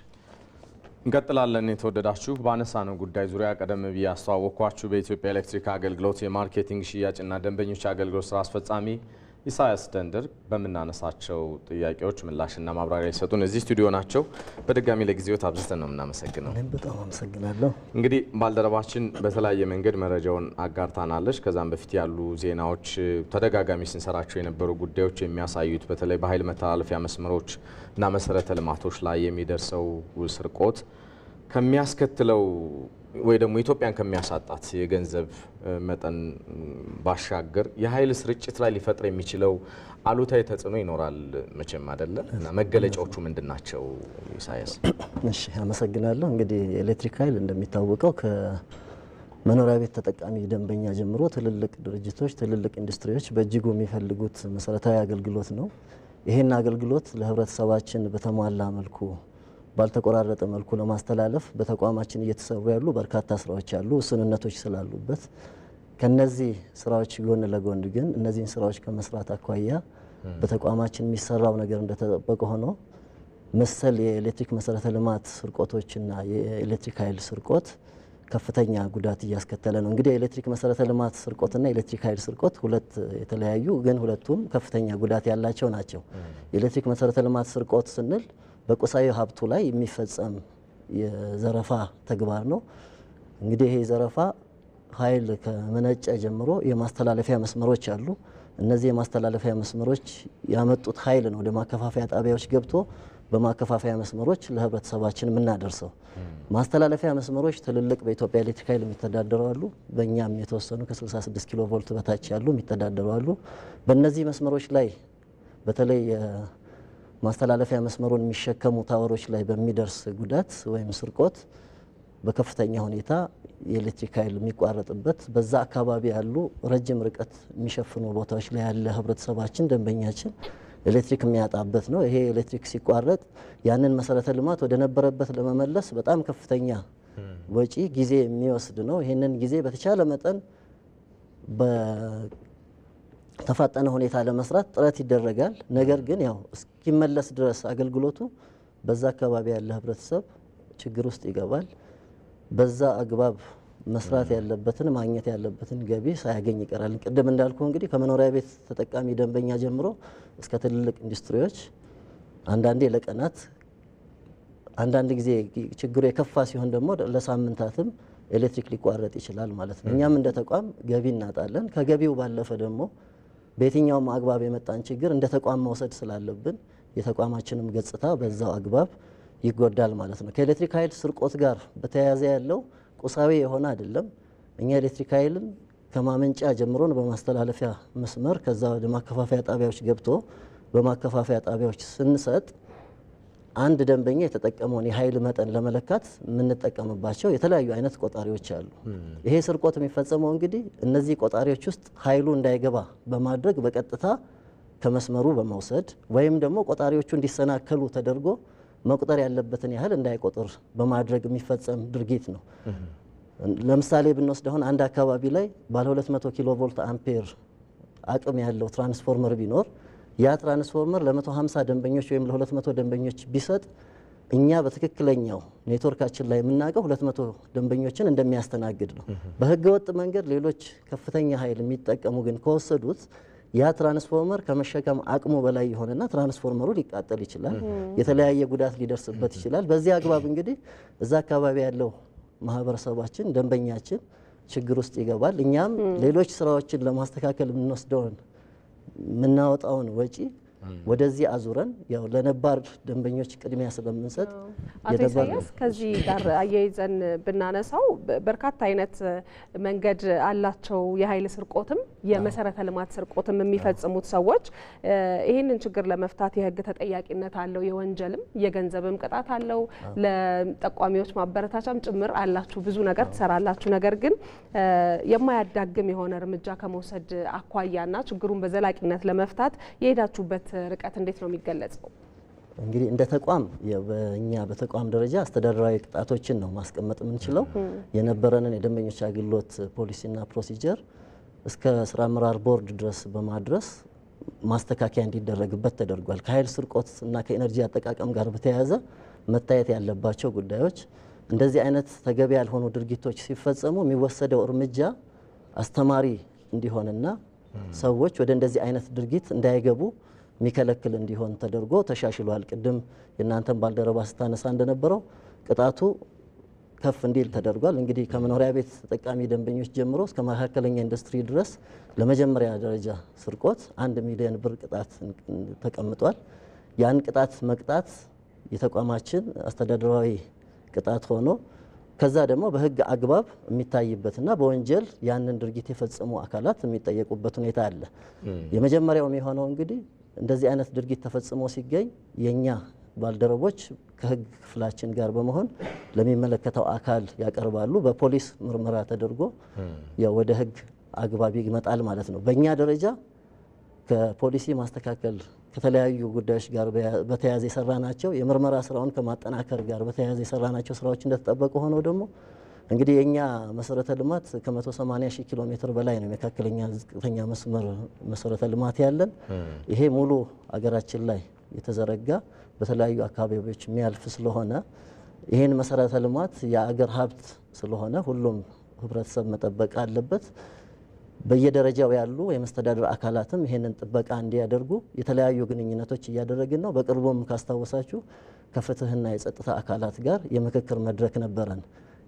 እንቀጥላለን። የተወደዳችሁ ባነሳ ነው ጉዳይ ዙሪያ ቀደም ብዬ አስተዋወቅኳችሁ በኢትዮጵያ ኤሌክትሪክ አገልግሎት የማርኬቲንግ ሽያጭና ደንበኞች አገልግሎት ስራ አስፈጻሚ ኢሳያስ ደንደር በምናነሳቸው ጥያቄዎች ምላሽና ማብራሪያ ይሰጡን እዚህ ስቱዲዮ ናቸው። በድጋሚ ለጊዜው አብዝተን ነው የምናመሰግነው። እኔም በጣም አመሰግናለሁ። እንግዲህ ባልደረባችን በተለያየ መንገድ መረጃውን አጋርታናለች። ከዛም በፊት ያሉ ዜናዎች ተደጋጋሚ ስንሰራቸው የነበሩ ጉዳዮች የሚያሳዩት በተለይ በኃይል መተላለፊያ መስመሮች እና መሰረተ ልማቶች ላይ የሚደርሰው ስርቆት ከሚያስከትለው ወይ ደግሞ ኢትዮጵያን ከሚያሳጣት የገንዘብ መጠን ባሻገር የኃይል ስርጭት ላይ ሊፈጥር የሚችለው አሉታዊ ተጽዕኖ ይኖራል መቼም አይደለ? እና መገለጫዎቹ ምንድናቸው ኢሳያስ? እሺ አመሰግናለሁ። እንግዲህ ኤሌክትሪክ ኃይል እንደሚታወቀው ከመኖሪያ ቤት ተጠቃሚ ደንበኛ ጀምሮ ትልልቅ ድርጅቶች፣ ትልልቅ ኢንዱስትሪዎች በእጅጉ የሚፈልጉት መሰረታዊ አገልግሎት ነው። ይሄን አገልግሎት ለህብረተሰባችን በተሟላ መልኩ ባልተቆራረጠ መልኩ ለማስተላለፍ በተቋማችን እየተሰሩ ያሉ በርካታ ስራዎች አሉ። ውስንነቶች ስላሉበት ከነዚህ ስራዎች ጎን ለጎን ግን እነዚህን ስራዎች ከመስራት አኳያ በተቋማችን የሚሰራው ነገር እንደተጠበቀ ሆኖ መሰል የኤሌክትሪክ መሰረተ ልማት ስርቆቶችና የኤሌክትሪክ ኃይል ስርቆት ከፍተኛ ጉዳት እያስከተለ ነው። እንግዲህ የኤሌክትሪክ መሰረተ ልማት ስርቆትና የኤሌክትሪክ ኃይል ስርቆት ሁለት የተለያዩ ግን ሁለቱም ከፍተኛ ጉዳት ያላቸው ናቸው። የኤሌክትሪክ መሰረተ ልማት ስርቆት ስንል በቁሳዊ ሀብቱ ላይ የሚፈጸም የዘረፋ ተግባር ነው። እንግዲህ ይሄ ዘረፋ ኃይል ከመነጨ ጀምሮ የማስተላለፊያ መስመሮች አሉ። እነዚህ የማስተላለፊያ መስመሮች ያመጡት ኃይል ነው ወደ ማከፋፈያ ጣቢያዎች ገብቶ በማከፋፈያ መስመሮች ለህብረተሰባችን የምናደርሰው። ማስተላለፊያ መስመሮች ትልልቅ በኢትዮጵያ ኤሌክትሪክ ኃይል የሚተዳደሩ አሉ። በእኛም የተወሰኑ ከ66 ኪሎ ቮልት በታች ያሉ የሚተዳደሩ አሉ። በእነዚህ መስመሮች ላይ በተለይ ማስተላለፊያ መስመሩን የሚሸከሙ ታወሮች ላይ በሚደርስ ጉዳት ወይም ስርቆት በከፍተኛ ሁኔታ የኤሌክትሪክ ኃይል የሚቋረጥበት በዛ አካባቢ ያሉ ረጅም ርቀት የሚሸፍኑ ቦታዎች ላይ ያለ ህብረተሰባችን ደንበኛችን ኤሌክትሪክ የሚያጣበት ነው። ይሄ ኤሌክትሪክ ሲቋረጥ ያንን መሰረተ ልማት ወደ ነበረበት ለመመለስ በጣም ከፍተኛ ወጪ ጊዜ የሚወስድ ነው። ይህንን ጊዜ በተቻለ መጠን በተፋጠነ ሁኔታ ለመስራት ጥረት ይደረጋል። ነገር ግን ያው እስኪመለስ ድረስ አገልግሎቱ በዛ አካባቢ ያለ ህብረተሰብ ችግር ውስጥ ይገባል። በዛ አግባብ መስራት ያለበትን ማግኘት ያለበትን ገቢ ሳያገኝ ይቀራል። ቅድም እንዳልኩ እንግዲህ ከመኖሪያ ቤት ተጠቃሚ ደንበኛ ጀምሮ እስከ ትልልቅ ኢንዱስትሪዎች አንዳንዴ ለቀናት፣ አንዳንድ ጊዜ ችግሩ የከፋ ሲሆን ደግሞ ለሳምንታትም ኤሌክትሪክ ሊቋረጥ ይችላል ማለት ነው። እኛም እንደ ተቋም ገቢ እናጣለን። ከገቢው ባለፈ ደግሞ በየትኛውም አግባብ የመጣን ችግር እንደ ተቋም መውሰድ ስላለብን የተቋማችንም ገጽታ በዛው አግባብ ይጎዳል ማለት ነው። ከኤሌክትሪክ ኃይል ስርቆት ጋር በተያያዘ ያለው ቁሳዊ የሆነ አይደለም። እኛ ኤሌክትሪክ ኃይልን ከማመንጫ ጀምሮን በማስተላለፊያ መስመር ከዛ ወደ ማከፋፈያ ጣቢያዎች ገብቶ በማከፋፈያ ጣቢያዎች ስንሰጥ አንድ ደንበኛ የተጠቀመውን የኃይል መጠን ለመለካት የምንጠቀምባቸው የተለያዩ አይነት ቆጣሪዎች አሉ። ይሄ ስርቆት የሚፈጸመው እንግዲህ እነዚህ ቆጣሪዎች ውስጥ ኃይሉ እንዳይገባ በማድረግ በቀጥታ ከመስመሩ በመውሰድ ወይም ደግሞ ቆጣሪዎቹ እንዲሰናከሉ ተደርጎ መቁጠር ያለበትን ያህል እንዳይቆጥር በማድረግ የሚፈጸም ድርጊት ነው። ለምሳሌ ብንወስድ አሁን አንድ አካባቢ ላይ ባለ 200 ኪሎ ቮልት አምፔር አቅም ያለው ትራንስፎርመር ቢኖር ያ ትራንስፎርመር ለ150 ደንበኞች ወይም ለ200 ደንበኞች ቢሰጥ እኛ በትክክለኛው ኔትወርካችን ላይ የምናውቀው 200 ደንበኞችን እንደሚያስተናግድ ነው። በህገ ወጥ መንገድ ሌሎች ከፍተኛ ኃይል የሚጠቀሙ ግን ከወሰዱት ያ ትራንስፎርመር ከመሸከም አቅሙ በላይ የሆነና ትራንስፎርመሩ ሊቃጠል ይችላል፣ የተለያየ ጉዳት ሊደርስበት ይችላል። በዚህ አግባብ እንግዲህ እዛ አካባቢ ያለው ማህበረሰባችን ደንበኛችን ችግር ውስጥ ይገባል። እኛም ሌሎች ስራዎችን ለማስተካከል የምናወጣውን ወጪ ወደዚህ አዙረን ያው ለነባር ደንበኞች ቅድሚያ ስለምንሰጥ አቶ ኢሳያስ ከዚህ ጋር አያይዘን ብናነሳው በርካታ አይነት መንገድ አላቸው። የኃይል ስርቆትም የመሰረተ ልማት ስርቆትም የሚፈጽሙት ሰዎች ይህንን ችግር ለመፍታት የህግ ተጠያቂነት አለው፣ የወንጀልም የገንዘብም ቅጣት አለው፣ ለጠቋሚዎች ማበረታቻም ጭምር አላችሁ፣ ብዙ ነገር ትሰራላችሁ። ነገር ግን የማያዳግም የሆነ እርምጃ ከመውሰድ አኳያና ችግሩን በዘላቂነት ለመፍታት የሄዳችሁበት ርቀት እንዴት ነው የሚገለጸው? እንግዲህ እንደ ተቋም በእኛ በተቋም ደረጃ አስተዳደራዊ ቅጣቶችን ነው ማስቀመጥ የምንችለው። የነበረንን የደንበኞች አገልግሎት ፖሊሲና ፕሮሲጀር እስከ ስራ አመራር ቦርድ ድረስ በማድረስ ማስተካከያ እንዲደረግበት ተደርጓል። ከኃይል ስርቆት እና ከኤነርጂ አጠቃቀም ጋር በተያያዘ መታየት ያለባቸው ጉዳዮች፣ እንደዚህ አይነት ተገቢ ያልሆኑ ድርጊቶች ሲፈጸሙ የሚወሰደው እርምጃ አስተማሪ እንዲሆንና ሰዎች ወደ እንደዚህ አይነት ድርጊት እንዳይገቡ የሚከለክል እንዲሆን ተደርጎ ተሻሽሏል። ቅድም የእናንተን ባልደረባ ስታነሳ እንደነበረው ቅጣቱ ከፍ እንዲል ተደርጓል። እንግዲህ ከመኖሪያ ቤት ተጠቃሚ ደንበኞች ጀምሮ እስከ መካከለኛ ኢንዱስትሪ ድረስ ለመጀመሪያ ደረጃ ስርቆት 1 ሚሊዮን ብር ቅጣት ተቀምጧል። ያን ቅጣት መቅጣት የተቋማችን አስተዳደራዊ ቅጣት ሆኖ ከዛ ደግሞ በህግ አግባብ የሚታይበትና በወንጀል ያንን ድርጊት የፈጸሙ አካላት የሚጠየቁበት ሁኔታ አለ። የመጀመሪያው የሚሆነው እንግዲህ እንደዚህ አይነት ድርጊት ተፈጽሞ ሲገኝ የኛ ባልደረቦች ከህግ ክፍላችን ጋር በመሆን ለሚመለከተው አካል ያቀርባሉ። በፖሊስ ምርመራ ተደርጎ ያው ወደ ህግ አግባብ ይመጣል ማለት ነው። በእኛ ደረጃ ከፖሊሲ ማስተካከል ከተለያዩ ጉዳዮች ጋር በተያያዘ የሰራናቸው የምርመራ ስራውን ከማጠናከር ጋር በተያያዘ የሰራናቸው ስራዎች እንደተጠበቁ ሆነው ደግሞ እንግዲህ የኛ መሰረተ ልማት ከ180 ሺህ ኪሎ ሜትር በላይ ነው መካከለኛ ዝቅተኛ መስመር መሰረተ ልማት ያለን። ይሄ ሙሉ አገራችን ላይ የተዘረጋ በተለያዩ አካባቢዎች የሚያልፍ ስለሆነ ይሄን መሰረተ ልማት የአገር ሀብት ስለሆነ ሁሉም ህብረተሰብ መጠበቅ አለበት። በየደረጃው ያሉ የመስተዳድር አካላትም ይሄንን ጥበቃ እንዲያደርጉ የተለያዩ ግንኙነቶች እያደረግን ነው። በቅርቡም ካስታወሳችሁ ከፍትህና የጸጥታ አካላት ጋር የምክክር መድረክ ነበረን።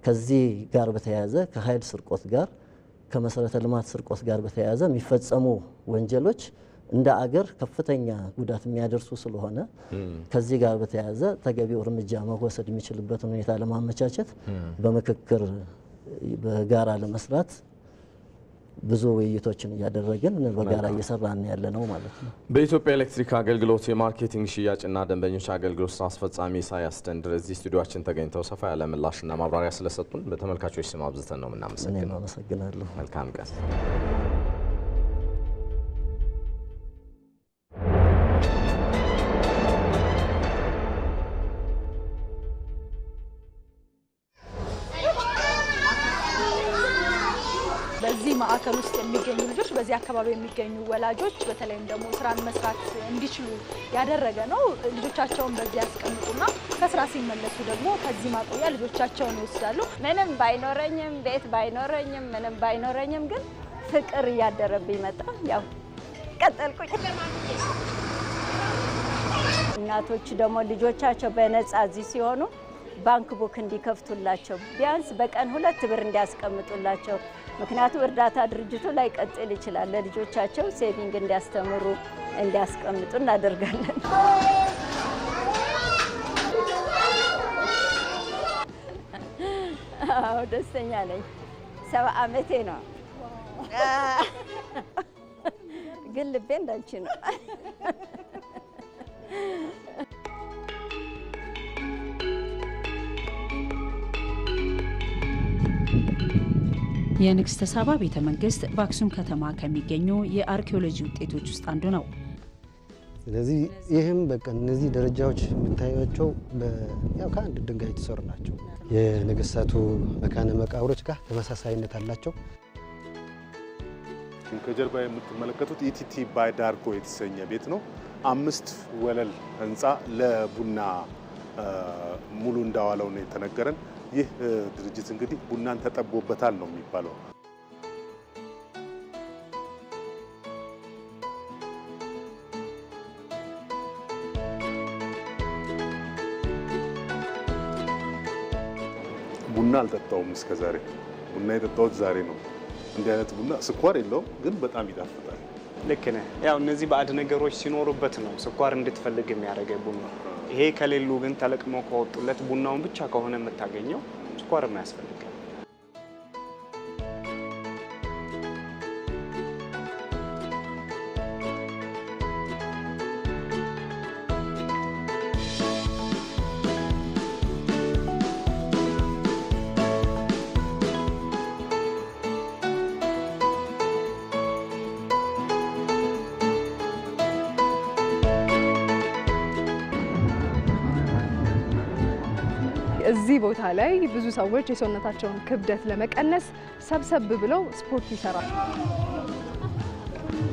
ከዚህ ጋር በተያያዘ ከኃይል ስርቆት ጋር ከመሰረተ ልማት ስርቆት ጋር በተያያዘ የሚፈጸሙ ወንጀሎች እንደ አገር ከፍተኛ ጉዳት የሚያደርሱ ስለሆነ ከዚህ ጋር በተያያዘ ተገቢው እርምጃ መወሰድ የሚችልበትን ሁኔታ ለማመቻቸት በምክክር በጋራ ለመስራት ብዙ ውይይቶችን እያደረግን በጋራ እየሰራን ያለ ነው ማለት ነው። በኢትዮጵያ ኤሌክትሪክ አገልግሎት የማርኬቲንግ ሽያጭና ደንበኞች አገልግሎት ስራ አስፈጻሚ ኢሳያስ ደንድር እዚህ ስቱዲዮአችን ተገኝተው ሰፋ ያለ ምላሽና ማብራሪያ ስለሰጡን በተመልካቾች ስም አብዝተን ነው የምናመሰግነው። እኔም አመሰግናለሁ። መልካም ቀን። በዚህ ማዕከል ውስጥ የሚገኙ ልጆች በዚህ አካባቢ የሚገኙ ወላጆች በተለይም ደግሞ ስራን መስራት እንዲችሉ ያደረገ ነው። ልጆቻቸውን በዚህ ያስቀምጡና ከስራ ሲመለሱ ደግሞ ከዚህ ማቆያ ልጆቻቸውን ይወስዳሉ። ምንም ባይኖረኝም ቤት ባይኖረኝም ምንም ባይኖረኝም ግን ፍቅር እያደረብኝ መጣ። ያው ቀጠልኩኝ። እናቶች ደግሞ ልጆቻቸው በነጻ እዚህ ሲሆኑ ባንክ ቡክ እንዲከፍቱላቸው ቢያንስ በቀን 2 ብር እንዲያስቀምጡላቸው፣ ምክንያቱም እርዳታ ድርጅቱ ላይ ቀጥል ይችላል። ለልጆቻቸው ሴቪንግ እንዲያስተምሩ እንዲያስቀምጡ እናደርጋለን። አዎ ደስተኛ ነኝ። 7 ዓመቴ ነው፣ ግን ልቤ እንዳንቺ ነው። የንግስተ ሳባ ቤተ መንግስት በአክሱም ከተማ ከሚገኙ የአርኪኦሎጂ ውጤቶች ውስጥ አንዱ ነው። ስለዚህ ይህም በቃ እነዚህ ደረጃዎች የምታዩቸው ያው ከአንድ ድንጋይ የተሰሩ ናቸው። የነገስታቱ መካነ መቃብሮች ጋር ተመሳሳይነት አላቸው። ከጀርባ የምትመለከቱት ኢቲቲ ባይ ዳርጎ የተሰኘ ቤት ነው። 5 ወለል ህንፃ ለቡና ሙሉ እንዳዋለው ነው የተነገረን። ይህ ድርጅት እንግዲህ ቡናን ተጠቦበታል ነው የሚባለው። ቡና አልጠጣውም እስከዛሬ። ቡና የጠጣሁት ዛሬ ነው። እንዲህ አይነት ቡና ስኳር የለውም ግን በጣም ይጣፍጣል። ልክ ነህ። ያው እነዚህ ባዕድ ነገሮች ሲኖሩበት ነው ስኳር እንድትፈልግ የሚያደርገው ቡና። ይሄ ከሌሉ ግን ተለቅሞ ከወጡለት ቡናውን ብቻ ከሆነ የምታገኘው ስኳር የማያስፈልግ። እዚህ ቦታ ላይ ብዙ ሰዎች የሰውነታቸውን ክብደት ለመቀነስ ሰብሰብ ብለው ስፖርት ይሰራሉ።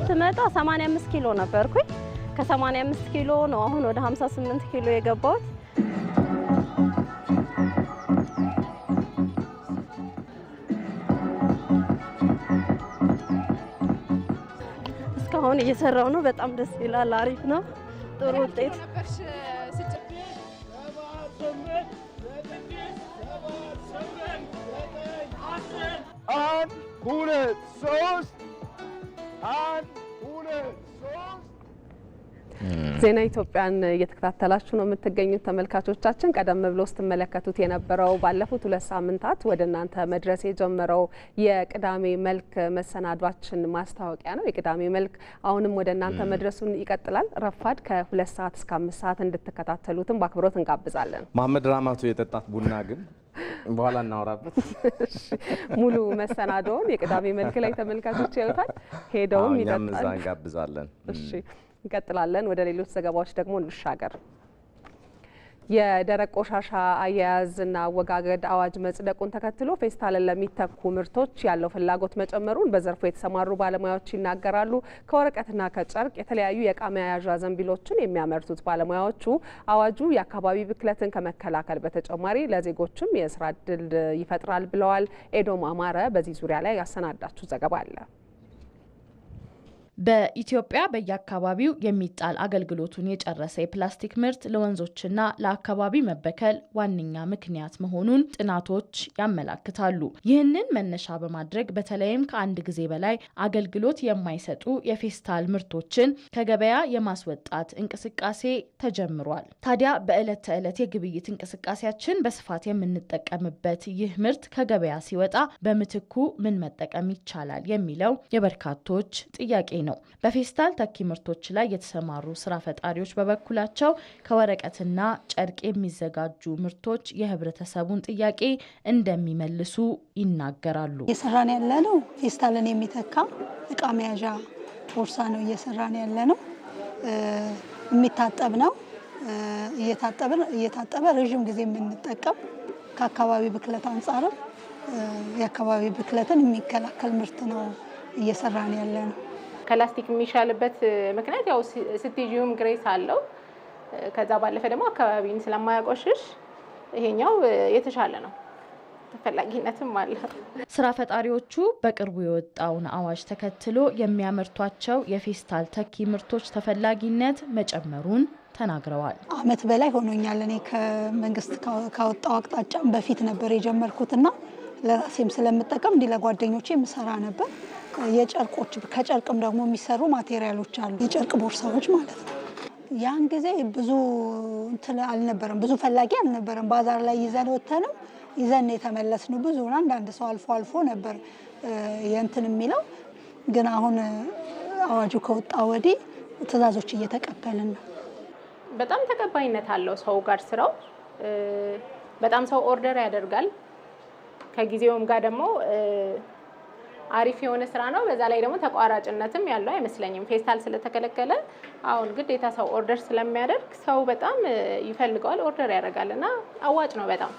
ስመጣ 85 ኪሎ ነበርኩኝ። ከ85 ኪሎ ነው አሁን ወደ 58 ኪሎ የገባሁት። እስካሁን እየሰራው ነው። በጣም ደስ ይላል። አሪፍ ነው። ጥሩ ውጤት ዜና ኢትዮጵያን እየተከታተላችሁ ነው የምትገኙት ተመልካቾቻችን። ቀደም ብሎ ስትመለከቱት የነበረው ባለፉት 2 ሳምንታት ወደ እናንተ መድረስ የጀመረው የቅዳሜ መልክ መሰናዷችን ማስታወቂያ ነው። የቅዳሜ መልክ አሁንም ወደ እናንተ መድረሱን ይቀጥላል። ረፋድ ከ2 ሰዓት እስከ 5 ሰዓት እንድትከታተሉትም በአክብሮት እንጋብዛለን። መሐመድ ራማቱ የጠጣት ቡና ግን በኋላ እናወራበት። ሙሉ መሰናዶውን የቅዳሜ መልክ ላይ ተመልካቾች ያዩታል። ሄደውም ይጠጣል። እኛም እዛ እንጋብዛለን። እሺ እንቀጥላለን። ወደ ሌሎች ዘገባዎች ደግሞ እንሻገር። የደረቅ ቆሻሻ አያያዝና አወጋገድ አዋጅ መጽደቁን ተከትሎ ፌስታልን ለሚተኩ ምርቶች ያለው ፍላጎት መጨመሩን በዘርፉ የተሰማሩ ባለሙያዎች ይናገራሉ። ከወረቀትና ከጨርቅ የተለያዩ የእቃ መያዣ ዘንቢሎችን የሚያመርቱት ባለሙያዎቹ አዋጁ የአካባቢ ብክለትን ከመከላከል በተጨማሪ ለዜጎችም የስራ እድል ይፈጥራል ብለዋል። ኤዶም አማረ በዚህ ዙሪያ ላይ ያሰናዳችሁ ዘገባ አለ። በኢትዮጵያ በየአካባቢው የሚጣል አገልግሎቱን የጨረሰ የፕላስቲክ ምርት ለወንዞችና ለአካባቢ መበከል ዋነኛ ምክንያት መሆኑን ጥናቶች ያመላክታሉ። ይህንን መነሻ በማድረግ በተለይም ከአንድ ጊዜ በላይ አገልግሎት የማይሰጡ የፌስታል ምርቶችን ከገበያ የማስወጣት እንቅስቃሴ ተጀምሯል። ታዲያ በዕለት ተዕለት የግብይት እንቅስቃሴያችን በስፋት የምንጠቀምበት ይህ ምርት ከገበያ ሲወጣ በምትኩ ምን መጠቀም ይቻላል የሚለው የበርካቶች ጥያቄ ነው። በፌስታል ተኪ ምርቶች ላይ የተሰማሩ ስራ ፈጣሪዎች በበኩላቸው ከወረቀትና ጨርቅ የሚዘጋጁ ምርቶች የህብረተሰቡን ጥያቄ እንደሚመልሱ ይናገራሉ። እየሰራን ያለነው ፌስታልን የሚተካ እቃ መያዣ ቦርሳ ነው እየሰራን ያለነው። የሚታጠብ ነው። እየታጠበ ረዥም ጊዜ የምንጠቀም ከአካባቢ ብክለት አንጻርም የአካባቢ ብክለትን የሚከላከል ምርት ነው እየሰራን ያለነው። ከላስቲክ የሚሻልበት ምክንያት ያው ስቲጂየም ግሬስ አለው። ከዛ ባለፈ ደግሞ አካባቢን ስለማያቆሽሽ ይሄኛው የተሻለ ነው። ተፈላጊነትም አለ። ስራ ፈጣሪዎቹ በቅርቡ የወጣውን አዋጅ ተከትሎ የሚያመርቷቸው የፌስታል ተኪ ምርቶች ተፈላጊነት መጨመሩን ተናግረዋል። አመት በላይ ሆኖኛል። እኔ ከመንግስት ካወጣው አቅጣጫም በፊት ነበር የጀመርኩትና ለራሴም ስለምጠቀም እንዲ ለጓደኞቼ የምሰራ ነበር። የጨርቆች ከጨርቅም ደግሞ የሚሰሩ ማቴሪያሎች አሉ፣ የጨርቅ ቦርሳዎች ማለት ነው። ያን ጊዜ ብዙ እንትን አልነበረም፣ ብዙ ፈላጊ አልነበረም። ባዛር ላይ ይዘን ወተንም ይዘን የተመለስነው ብዙ አንዳንድ ሰው አልፎ አልፎ ነበር የእንትን የሚለው። ግን አሁን አዋጁ ከወጣ ወዲህ ትዕዛዞች እየተቀበልን ነው። በጣም ተቀባይነት አለው ሰው ጋር ስራው። በጣም ሰው ኦርደር ያደርጋል። ከጊዜውም ጋር ደግሞ አሪፍ የሆነ ስራ ነው። በዛ ላይ ደግሞ ተቋራጭነትም ያለው አይመስለኝም። ፌስታል ስለተከለከለ አሁን ግዴታ ሰው ኦርደር ስለሚያደርግ ሰው በጣም ይፈልገዋል፣ ኦርደር ያደርጋል እና አዋጭ ነው በጣም።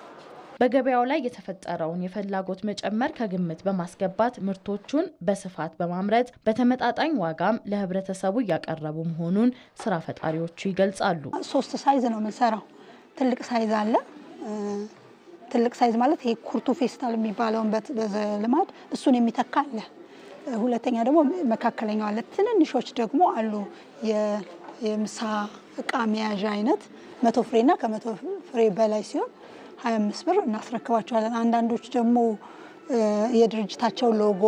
በገበያው ላይ የተፈጠረውን የፍላጎት መጨመር ከግምት በማስገባት ምርቶቹን በስፋት በማምረት በተመጣጣኝ ዋጋም ለህብረተሰቡ እያቀረቡ መሆኑን ስራ ፈጣሪዎቹ ይገልጻሉ። 3 ሳይዝ ነው የምንሰራው። ትልቅ ሳይዝ አለ። ትልቅ ሳይዝ ማለት ይሄ ኩርቱ ፌስታል የሚባለውን በዘልማድ እሱን የሚተካ አለ። ሁለተኛ ደግሞ መካከለኛው አለ። ትንንሾች ደግሞ አሉ የምሳ እቃ መያዣ አይነት 100 ፍሬና ከ100 ፍሬ በላይ ሲሆን 25 ብር እናስረክባቸዋለን። አንዳንዶች ደግሞ የድርጅታቸው ሎጎ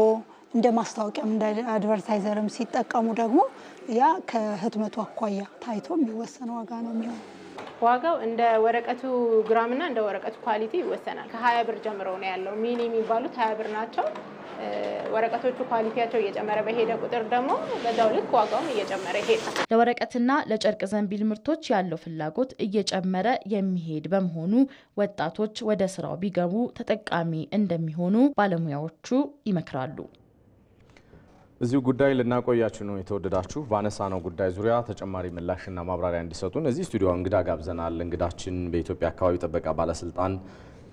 እንደ ማስታወቂያም እንደ አድቨርታይዘርም ሲጠቀሙ ደግሞ ያ ከህትመቱ አኳያ ታይቶ የሚወሰን ዋጋ ነው የሚሆነው። ዋጋው እንደ ወረቀቱ ግራምና እንደ ወረቀቱ ኳሊቲ ይወሰናል። ከ20 ብር ጀምሮ ነው ያለው። ሚኒ የሚባሉት 20 ብር ናቸው። ወረቀቶቹ ኳሊቲያቸው እየጨመረ በሄደ ቁጥር ደግሞ በዛው ልክ ዋጋውም እየጨመረ ይሄዳል። ለወረቀትና ለጨርቅ ዘንቢል ምርቶች ያለው ፍላጎት እየጨመረ የሚሄድ በመሆኑ ወጣቶች ወደ ስራው ቢገቡ ተጠቃሚ እንደሚሆኑ ባለሙያዎቹ ይመክራሉ። እዚሁ ጉዳይ ልናቆያችሁ ነው የተወደዳችሁ። ባነሳ ነው ጉዳይ ዙሪያ ተጨማሪ ምላሽና ማብራሪያ እንዲሰጡን እዚህ ስቱዲዮ እንግዳ ጋብዘናል። እንግዳችን በኢትዮጵያ አካባቢ ጥበቃ ባለስልጣን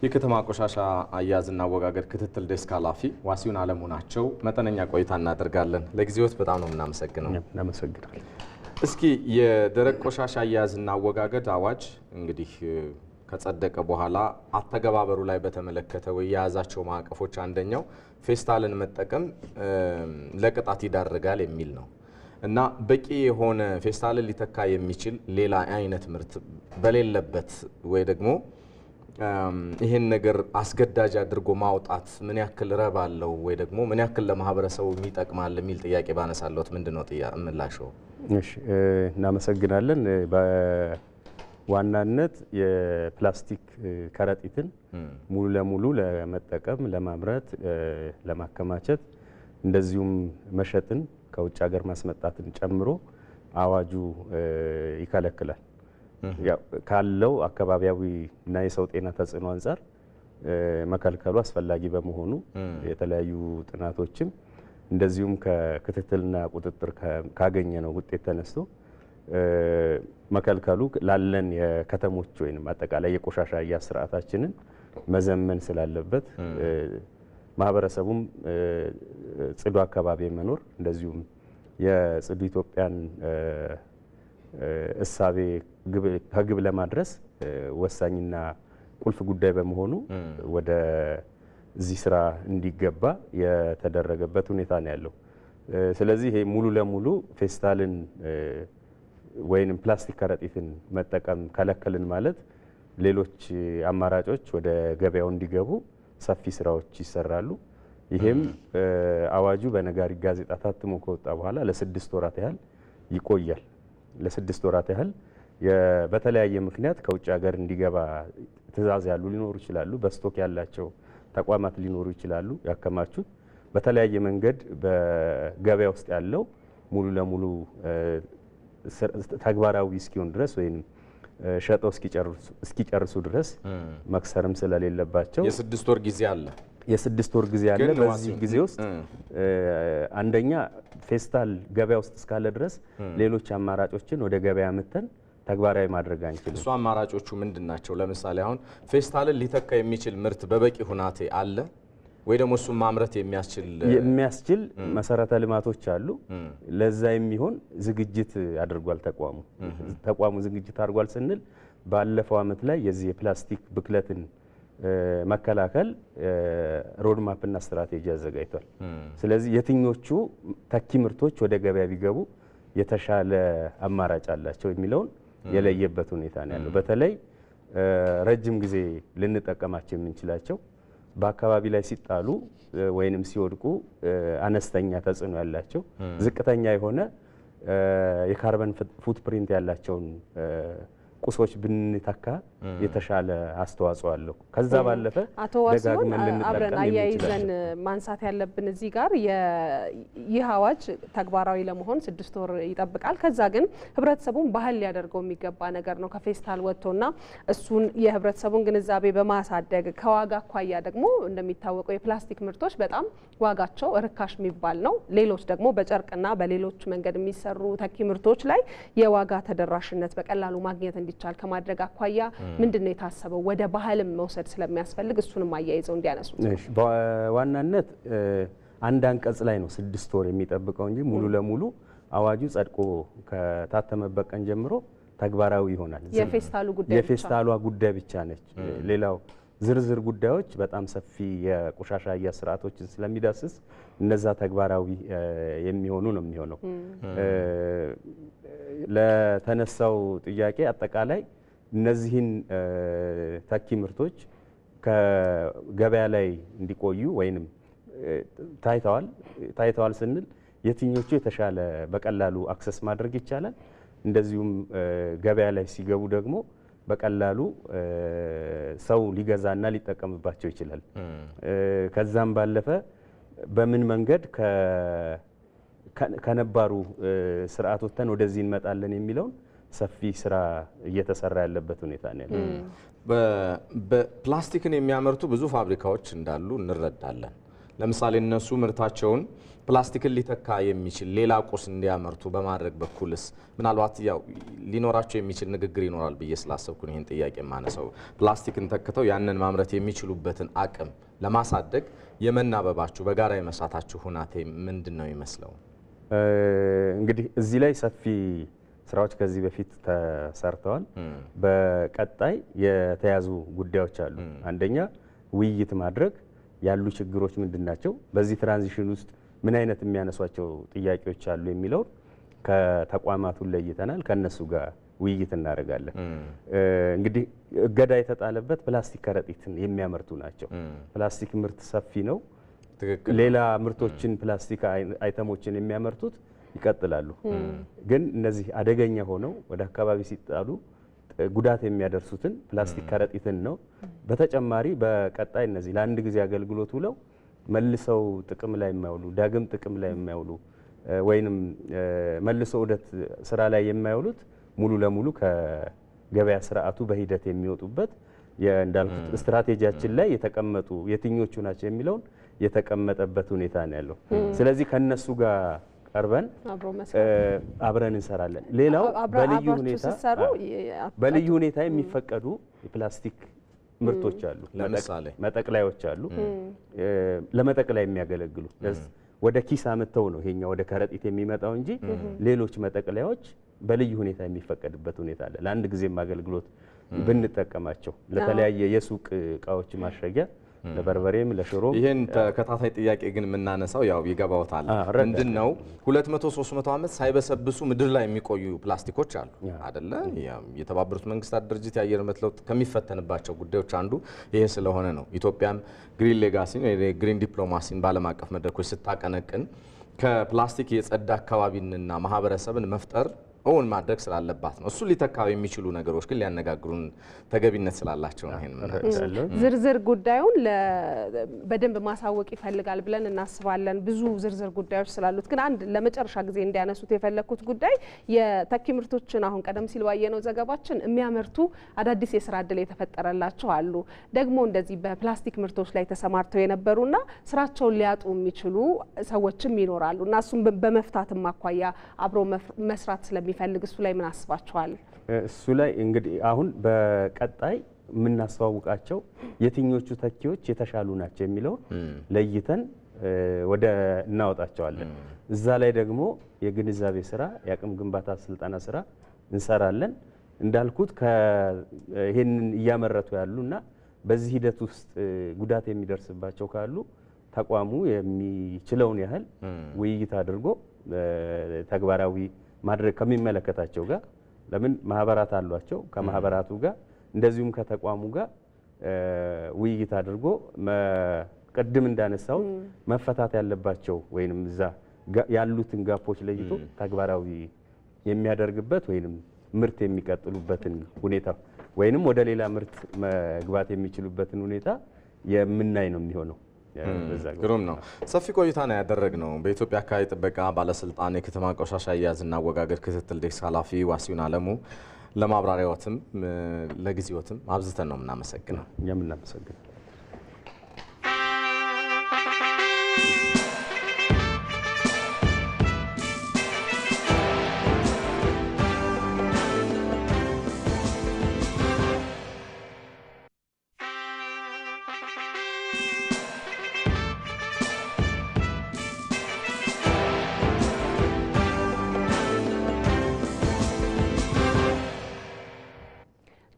የከተማ ቆሻሻ አያያዝና አወጋገድ ክትትል ዴስክ ኃላፊ ዋሲሁን አለሙ ናቸው። መጠነኛ ቆይታ እናደርጋለን። ለጊዜዎት በጣም ነው የምናመሰግነው። እናመሰግናለን። እስኪ የደረቅ ቆሻሻ አያያዝና አወጋገድ አዋጅ እንግዲህ ከጸደቀ በኋላ አተገባበሩ ላይ በተመለከተ ወይ የያዛቸው ማዕቀፎች አንደኛው ፌስታልን መጠቀም ለቅጣት ይዳርጋል የሚል ነው እና በቂ የሆነ ፌስታልን ሊተካ የሚችል ሌላ አይነት ምርት በሌለበት ወይ ደግሞ ይህን ነገር አስገዳጅ አድርጎ ማውጣት ምን ያክል ረብ አለው ወይ ደግሞ ምን ያክል ለማህበረሰቡ የሚጠቅማል የሚል ጥያቄ ባነሳለሁት ምንድነው ምላሽው? እሺ እናመሰግናለን። በዋናነት የፕላስቲክ ከረጢትን ሙሉ ለሙሉ ለመጠቀም ለማምረት ለማከማቸት እንደዚሁም መሸጥን ከውጭ ሀገር ማስመጣትን ጨምሮ አዋጁ ይከለክላል። ካለው አካባቢያዊ እና የሰው ጤና ተጽዕኖ አንጻር መከልከሉ አስፈላጊ በመሆኑ የተለያዩ ጥናቶችም እንደዚሁም ከክትትልና ቁጥጥር ካገኘ ነው ውጤት ተነስቶ መከልከሉ ላለን የከተሞች ወይም አጠቃላይ የቆሻሻ አያያዝ ስርዓታችንን መዘመን ስላለበት ማህበረሰቡም ጽዱ አካባቢ መኖር እንደዚሁም የጽዱ ኢትዮጵያን እሳቤ ከግብ ለማድረስ ወሳኝና ቁልፍ ጉዳይ በመሆኑ ወደ እዚህ ስራ እንዲገባ የተደረገበት ሁኔታ ነው ያለው። ስለዚህ ይሄ ሙሉ ለሙሉ ፌስታልን ወይንም ፕላስቲክ ከረጢትን መጠቀም ከለከልን ማለት ሌሎች አማራጮች ወደ ገበያው እንዲገቡ ሰፊ ስራዎች ይሰራሉ። ይሄም አዋጁ በነጋሪት ጋዜጣ ታትሞ ከወጣ በኋላ ለ6 ወራት ያህል ይቆያል። ለ6 ወራት ያህል በተለያየ ምክንያት ከውጭ ሀገር እንዲገባ ትዕዛዝ ያሉ ሊኖሩ ይችላሉ። በስቶክ ያላቸው ተቋማት ሊኖሩ ይችላሉ ያከማቹት። በተለያየ መንገድ በገበያ ውስጥ ያለው ሙሉ ለሙሉ ተግባራዊ እስኪሆን ድረስ ወይም ሸጠው እስኪጨርሱ ድረስ መክሰርም ስለሌለባቸው የ6 ወር ጊዜ አለ። የ6 ወር ጊዜ አለ። በዚህ ጊዜ ውስጥ አንደኛ ፌስታል ገበያ ውስጥ እስካለ ድረስ ሌሎች አማራጮችን ወደ ገበያ መተን ተግባራዊ ማድረግ አንችልም። እሱ አማራጮቹ ምንድን ናቸው? ለምሳሌ አሁን ፌስታልን ሊተካ የሚችል ምርት በበቂ ሁናቴ አለ ወይ ደግሞ እሱን ማምረት የሚያስችል መሰረተ ልማቶች አሉ። ለዛ የሚሆን ዝግጅት አድርጓል ተቋሙ ዝግጅት አድርጓል ስንል ባለፈው ዓመት ላይ የዚህ የፕላስቲክ ብክለትን መከላከል ሮድማፕ እና ስትራቴጂ አዘጋጅቷል። ስለዚህ የትኞቹ ተኪ ምርቶች ወደ ገበያ ቢገቡ የተሻለ አማራጭ አላቸው የሚለውን የለየበት ሁኔታ ነው ያለው። በተለይ ረጅም ጊዜ ልንጠቀማቸው የምንችላቸው በአካባቢ ላይ ሲጣሉ ወይንም ሲወድቁ አነስተኛ ተጽዕኖ ያላቸው ዝቅተኛ የሆነ የካርበን ፉትፕሪንት ያላቸውን ቁሶች ብንተካ የተሻለ አስተዋጽኦ አለው። ከዛ ባለፈ አቶ ዋሲሁን አብረን አያይዘን ማንሳት ያለብን እዚህ ጋር ይህ አዋጅ ተግባራዊ ለመሆን 6 ወር ይጠብቃል። ከዛ ግን ህብረተሰቡን ባህል ሊያደርገው የሚገባ ነገር ነው ከፌስታል ወጥቶና እሱን የህብረተሰቡን ግንዛቤ በማሳደግ ከዋጋ አኳያ ደግሞ እንደሚታወቀው የፕላስቲክ ምርቶች በጣም ዋጋቸው ርካሽ የሚባል ነው። ሌሎች ደግሞ በጨርቅና በሌሎች መንገድ የሚሰሩ ተኪ ምርቶች ላይ የዋጋ ተደራሽነት በቀላሉ ማግኘት እንዲቻል ከማድረግ አኳያ ምንድነው የታሰበው? ወደ ባህልም መውሰድ ስለሚያስፈልግ እሱንም አያይዘው እንዲያነሱት። እሺ፣ በዋናነት አንድ አንቀጽ ላይ ነው 6 ወር የሚጠብቀው እንጂ ሙሉ ለሙሉ አዋጁ ጸድቆ ከታተመበት ቀን ጀምሮ ተግባራዊ ይሆናል። የፌስታሏ ጉዳይ ብቻ ነች። ሌላው ዝርዝር ጉዳዮች በጣም ሰፊ የቆሻሻ አያያዝ ስርዓቶችን ስለሚዳስስ እነዛ ተግባራዊ የሚሆኑ ነው የሚሆነው። ለተነሳው ጥያቄ አጠቃላይ እነዚህን ተኪ ምርቶች ከገበያ ላይ እንዲቆዩ ወይንም ታይተዋል ስንል የትኞቹ የተሻለ በቀላሉ አክሰስ ማድረግ ይቻላል፣ እንደዚሁም ገበያ ላይ ሲገቡ ደግሞ በቀላሉ ሰው ሊገዛና ሊጠቀምባቸው ይችላል። ከዛም ባለፈ በምን መንገድ ከነባሩ ስርዓት ወጥተን ወደዚህ እንመጣለን የሚለውን ሰፊ ስራ እየተሰራ ያለበት ሁኔታ ነው ያለው። በፕላስቲክን የሚያመርቱ ብዙ ፋብሪካዎች እንዳሉ እንረዳለን። ለምሳሌ እነሱ ምርታቸውን ፕላስቲክን ሊተካ የሚችል ሌላ ቁስ እንዲያመርቱ በማድረግ በኩልስ ምናልባት ያው ሊኖራቸው የሚችል ንግግር ይኖራል ብዬ ስላሰብኩ ይሄን ጥያቄ ማነሳው። ፕላስቲክን ተክተው ያንን ማምረት የሚችሉበትን አቅም ለማሳደግ የመናበባችሁ በጋራ የመስራታችሁ ሁናቴ ምንድነው ይመስለው? እንግዲህ እዚህ ላይ ሰፊ ስራዎች ከዚህ በፊት ተሰርተዋል። በቀጣይ የተያዙ ጉዳዮች አሉ። አንደኛ ውይይት ማድረግ ያሉ ችግሮች ምንድናቸው፣ በዚህ ትራንዚሽን ውስጥ ምን አይነት የሚያነሷቸው ጥያቄዎች አሉ የሚለው ከተቋማቱን ለይተናል። ከነሱ ጋር ውይይት እናደርጋለን። እንግዲህ እገዳ የተጣለበት ፕላስቲክ ከረጢትን የሚያመርቱ ናቸው። ፕላስቲክ ምርት ሰፊ ነው። ሌላ ምርቶችን ፕላስቲክ አይተሞችን የሚያመርቱት ይቀጥላሉ። ግን እነዚህ አደገኛ ሆነው ወደ አካባቢ ሲጣሉ ጉዳት የሚያደርሱትን ፕላስቲክ ከረጢትን ነው። በተጨማሪ በቀጣይ እነዚህ ለአንድ ጊዜ አገልግሎት ውለው መልሰው ጥቅም ላይ የማይውሉ ዳግም ጥቅም ላይ የማይውሉ ወይንም መልሰው ወደት ስራ ላይ የማይውሉት ሙሉ ለሙሉ ከገበያ ስርዓቱ በሂደት የሚወጡበት እንዳልኩት ስትራቴጂያችን ላይ የተቀመጡ የትኞቹ ናቸው የሚለውን የተቀመጠበት ሁኔታ ነው ያለው። ስለዚህ ከነሱ ጋር ቀርበን አብረን እንሰራለን። ሌላው በልዩ ሁኔታ የሚፈቀዱ የፕላስቲክ ምርቶች አሉ፣ መጠቅለያዎች አሉ። ለመጠቅለያ የሚያገለግሉ ወደ ኪስ አምጥተው ነው ይሄኛው ወደ ከረጢት የሚመጣው እንጂ ሌሎች መጠቅለያዎች በልዩ ሁኔታ የሚፈቀድበት ሁኔታ አለ። ለአንድ ጊዜም አገልግሎት ብንጠቀማቸው ለተለያየ የሱቅ እቃዎች ማሸጊያ ለበርበሬም ለሽሮም። ይሄን ተከታታይ ጥያቄ ግን የምናነሳው ያው ይገባውታል ምንድነው 200-300 ዓመት ሳይበሰብሱ ምድር ላይ የሚቆዩ ፕላስቲኮች አሉ አይደለ? የተባበሩት መንግስታት ድርጅት የአየር ንብረት ለውጥ ከሚፈተንባቸው ጉዳዮች አንዱ ይሄ ስለሆነ ነው። ኢትዮጵያም ግሪን ሌጋሲን ወይ ግሪን ዲፕሎማሲን በዓለም አቀፍ መድረኮች ስታቀነቅን ከፕላስቲክ የጸዳ አካባቢንና ማህበረሰብን መፍጠር እውን ማድረግ ስላለባት ነው። እሱ ሊተካ የሚችሉ ነገሮች ግን ሊያነጋግሩን ተገቢነት ስላላቸው ነው። ይሄን ዝርዝር ጉዳዩን በደንብ ማሳወቅ ይፈልጋል ብለን እናስባለን። ብዙ ዝርዝር ጉዳዮች ስላሉት ግን አንድ ለመጨረሻ ጊዜ እንዲያነሱት የፈለኩት ጉዳይ የተኪ ምርቶችን አሁን ቀደም ሲል ባየነው ዘገባችን የሚያመርቱ አዳዲስ የስራ እድል የተፈጠረላቸው አሉ። ደግሞ እንደዚህ በፕላስቲክ ምርቶች ላይ ተሰማርተው የነበሩና ስራቸውን ሊያጡ የሚችሉ ሰዎችም ይኖራሉ እና እሱም በመፍታትም አኳያ አብሮ መስራት ስለሚፈልግ እሱ ላይ ምን አስባችኋል? እሱ ላይ እንግዲህ አሁን በቀጣይ የምናስተዋውቃቸው የትኞቹ ተኪዎች የተሻሉ ናቸው የሚለው ለይተን ወደ እናወጣቸዋለን። እዛ ላይ ደግሞ የግንዛቤ ስራ፣ የአቅም ግንባታ ስልጠና ስራ እንሰራለን። እንዳልኩት ይሄንን እያመረቱ ያሉና በዚህ ሂደት ውስጥ ጉዳት የሚደርስባቸው ካሉ ተቋሙ የሚችለውን ያህል ውይይት አድርጎ ተግባራዊ ማድረግ ከሚመለከታቸው ጋር ለምን ማህበራት አሏቸው ከማህበራቱ ጋር እንደዚሁም ከተቋሙ ጋር ውይይት አድርጎ ቅድም እንዳነሳው መፈታት ያለባቸው ወይንም እዛ ያሉትን ጋፖች ለይቶ ተግባራዊ የሚያደርግበት ወይንም ምርት የሚቀጥሉበትን ሁኔታ ወይንም ወደ ሌላ ምርት መግባት የሚችሉበትን ሁኔታ የምናይ ነው የሚሆነው። ግሩም ነው። ሰፊ ቆይታ ነው ያደረግነው። በኢትዮጵያ አካባቢ ጥበቃ ባለስልጣን የከተማ ቆሻሻ አያያዝና አወጋገድ ክትትል ዴስክ ኃላፊ ዋሲሁን አለሙ ለማብራሪያዎትም ለጊዜዎትም አብዝተን ነው የምናመሰግነው። እኛም እናመሰግናለን።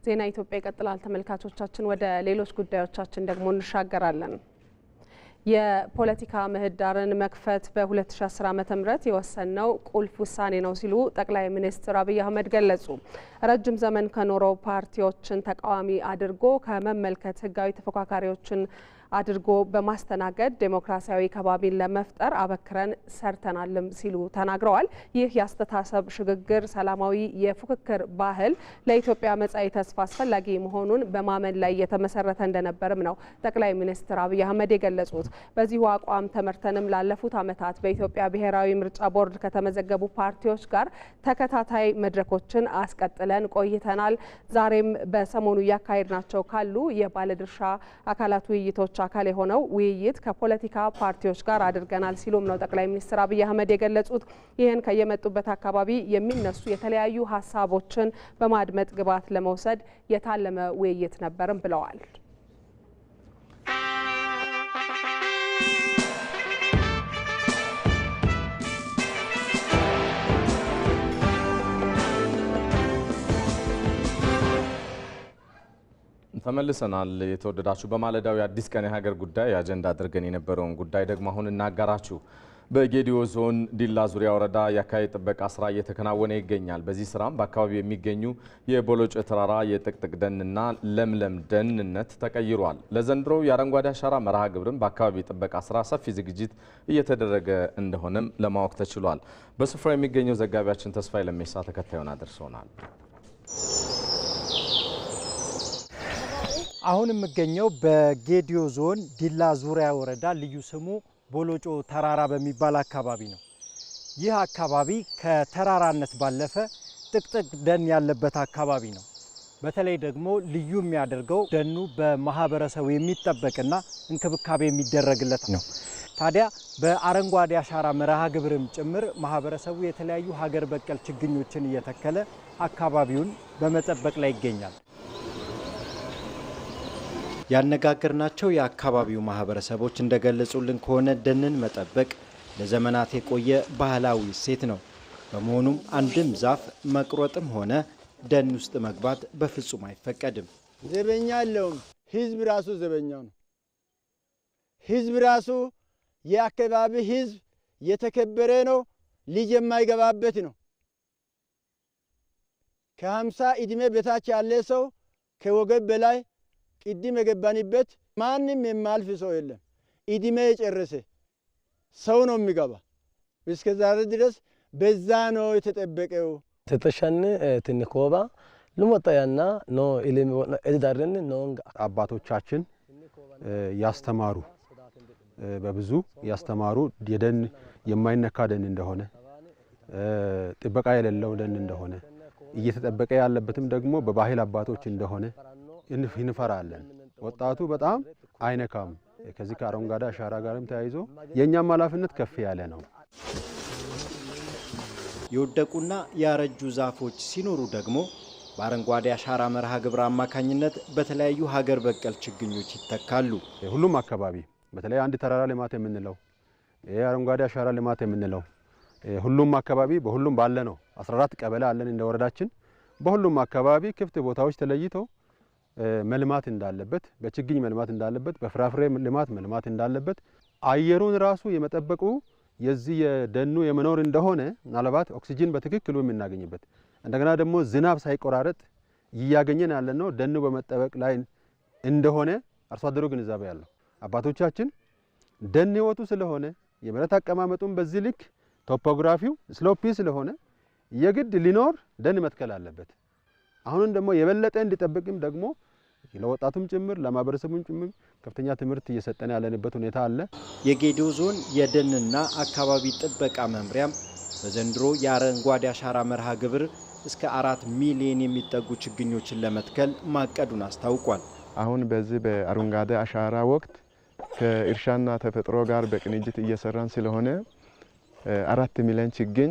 ዜና ኢትዮጵያ ይቀጥላል። ተመልካቾቻችን ወደ ሌሎች ጉዳዮቻችን ደግሞ እንሻገራለን። የፖለቲካ ምህዳርን መክፈት በ2010 ዓ.ም የወሰነው ቁልፍ ውሳኔ ነው ሲሉ ጠቅላይ ሚኒስትር አብይ አህመድ ገለጹ። ረጅም ዘመን ከኖረው ፓርቲዎችን ተቃዋሚ አድርጎ ከመመልከት ህጋዊ ተፎካካሪዎችን አድርጎ በማስተናገድ ዴሞክራሲያዊ ከባቢን ለመፍጠር አበክረን ሰርተናልም ሲሉ ተናግረዋል። ይህ የአስተሳሰብ ሽግግር ሰላማዊ የፉክክር ባህል ለኢትዮጵያ መጻኢ ተስፋ አስፈላጊ መሆኑን በማመን ላይ የተመሰረተ እንደነበርም ነው ጠቅላይ ሚኒስትር አብይ አህመድ የገለጹት። በዚሁ አቋም ተመርተንም ላለፉት ዓመታት በኢትዮጵያ ብሔራዊ ምርጫ ቦርድ ከተመዘገቡ ፓርቲዎች ጋር ተከታታይ መድረኮችን አስቀጥለን ቆይተናል። ዛሬም በሰሞኑ እያካሄድናቸው ካሉ የባለድርሻ አካላት ውይይቶች አካል የሆነው ውይይት ከፖለቲካ ፓርቲዎች ጋር አድርገናል ሲሉም ነው ጠቅላይ ሚኒስትር አብይ አህመድ የገለጹት። ይህን ከየመጡበት አካባቢ የሚነሱ የተለያዩ ሀሳቦችን በማድመጥ ግብዓት ለመውሰድ የታለመ ውይይት ነበርም ብለዋል። ተመልሰናል። የተወደዳችሁ በማለዳው የአዲስ ቀን የሀገር ጉዳይ አጀንዳ አድርገን የነበረውን ጉዳይ ደግሞ አሁን እናጋራችሁ። በጌዲዮ ዞን ዲላ ዙሪያ ወረዳ የአካባቢ ጥበቃ ስራ እየተከናወነ ይገኛል። በዚህ ስራም በአካባቢው የሚገኙ የቦሎጮ ተራራ የጥቅጥቅ ደንና ለምለም ደህንነት ተቀይሯል። ለዘንድሮው የአረንጓዴ አሻራ መርሃ ግብርም በአካባቢ ጥበቃ ስራ ሰፊ ዝግጅት እየተደረገ እንደሆነም ለማወቅ ተችሏል። በስፍራው የሚገኘው ዘጋቢያችን ተስፋዬ ለሜሳ ተከታዩን አድርሶናል። አሁን የምገኘው በጌዲዮ ዞን ዲላ ዙሪያ ወረዳ ልዩ ስሙ ቦሎጮ ተራራ በሚባል አካባቢ ነው። ይህ አካባቢ ከተራራነት ባለፈ ጥቅጥቅ ደን ያለበት አካባቢ ነው። በተለይ ደግሞ ልዩ የሚያደርገው ደኑ በማህበረሰቡ የሚጠበቅና እንክብካቤ የሚደረግለት ነው። ታዲያ በአረንጓዴ አሻራ መርሃ ግብርም ጭምር ማህበረሰቡ የተለያዩ ሀገር በቀል ችግኞችን እየተከለ አካባቢውን በመጠበቅ ላይ ይገኛል። ያነጋገርናቸው የአካባቢው ማህበረሰቦች እንደገለጹልን ከሆነ ደንን መጠበቅ ለዘመናት የቆየ ባህላዊ እሴት ነው። በመሆኑም አንድም ዛፍ መቁረጥም ሆነ ደን ውስጥ መግባት በፍጹም አይፈቀድም። ዘበኛ የለውም። ህዝብ ራሱ ዘበኛው ነው። ህዝብ ራሱ የአካባቢ ህዝብ የተከበረ ነው። ልጅ የማይገባበት ነው። ከ50 ዕድሜ በታች ያለ ሰው ከወገብ በላይ ቅድም የገባንበት ማንም የማልፍ ሰው የለም። ዕድሜ የጨረሰ ሰው ነው የሚገባ። እስከ ዛሬ ድረስ በዛ ነው የተጠበቀው። ተተሻነ ትንኮባ ልሞጣያና ነው ኢለም እዳረን ነው አባቶቻችን ያስተማሩ በብዙ ያስተማሩ የደን የማይነካ ደን እንደሆነ ጥበቃ የሌለው ደን እንደሆነ እየተጠበቀ ያለበትም ደግሞ በባህል አባቶች እንደሆነ እንፈራለን። ወጣቱ በጣም አይነካም። ከዚህ ከአረንጓዴ አሻራ ጋርም ተያይዞ የኛም ኃላፊነት ከፍ ያለ ነው። የወደቁና ያረጁ ዛፎች ሲኖሩ ደግሞ በአረንጓዴ አሻራ መርሃ ግብር አማካኝነት በተለያዩ ሀገር በቀል ችግኞች ይተካሉ። ሁሉም አካባቢ በተለይ አንድ ተራራ ልማት የምንለው የአረንጓዴ አሻራ ልማት የምንለው ሁሉም አካባቢ በሁሉም ባለ ነው። 14 ቀበሌ አለን እንደ ወረዳችን። በሁሉም አካባቢ ክፍት ቦታዎች ተለይተው መልማት እንዳለበት፣ በችግኝ መልማት እንዳለበት፣ በፍራፍሬ ልማት መልማት እንዳለበት፣ አየሩን ራሱ የመጠበቁ የዚህ የደኑ የመኖር እንደሆነ ምናልባት ኦክሲጅን በትክክሉ የምናገኝበት እንደገና ደግሞ ዝናብ ሳይቆራረጥ እያገኘን ያለነው ደኑ በመጠበቅ ላይ እንደሆነ አርሶ አደሩ ግንዛቤ ያለው አባቶቻችን ደን ህይወቱ ስለሆነ የመሬት አቀማመጡን በዚህ ልክ ቶፖግራፊው ስሎፒ ስለሆነ የግድ ሊኖር ደን መትከል አለበት። አሁን ደግሞ የበለጠ እንዲጠብቅም ደግሞ ለወጣቱም ጭምር ለማህበረሰቡም ጭምር ከፍተኛ ትምህርት እየሰጠን ያለንበት ሁኔታ አለ። የጌዲዮ ዞን የደንና አካባቢ ጥበቃ መምሪያም በዘንድሮ የአረንጓዴ አሻራ መርሃ ግብር እስከ 4 ሚሊዮን የሚጠጉ ችግኞችን ለመትከል ማቀዱን አስታውቋል። አሁን በዚህ በአረንጓዴ አሻራ ወቅት ከእርሻና ተፈጥሮ ጋር በቅንጅት እየሰራን ስለሆነ 4 ሚሊዮን ችግኝ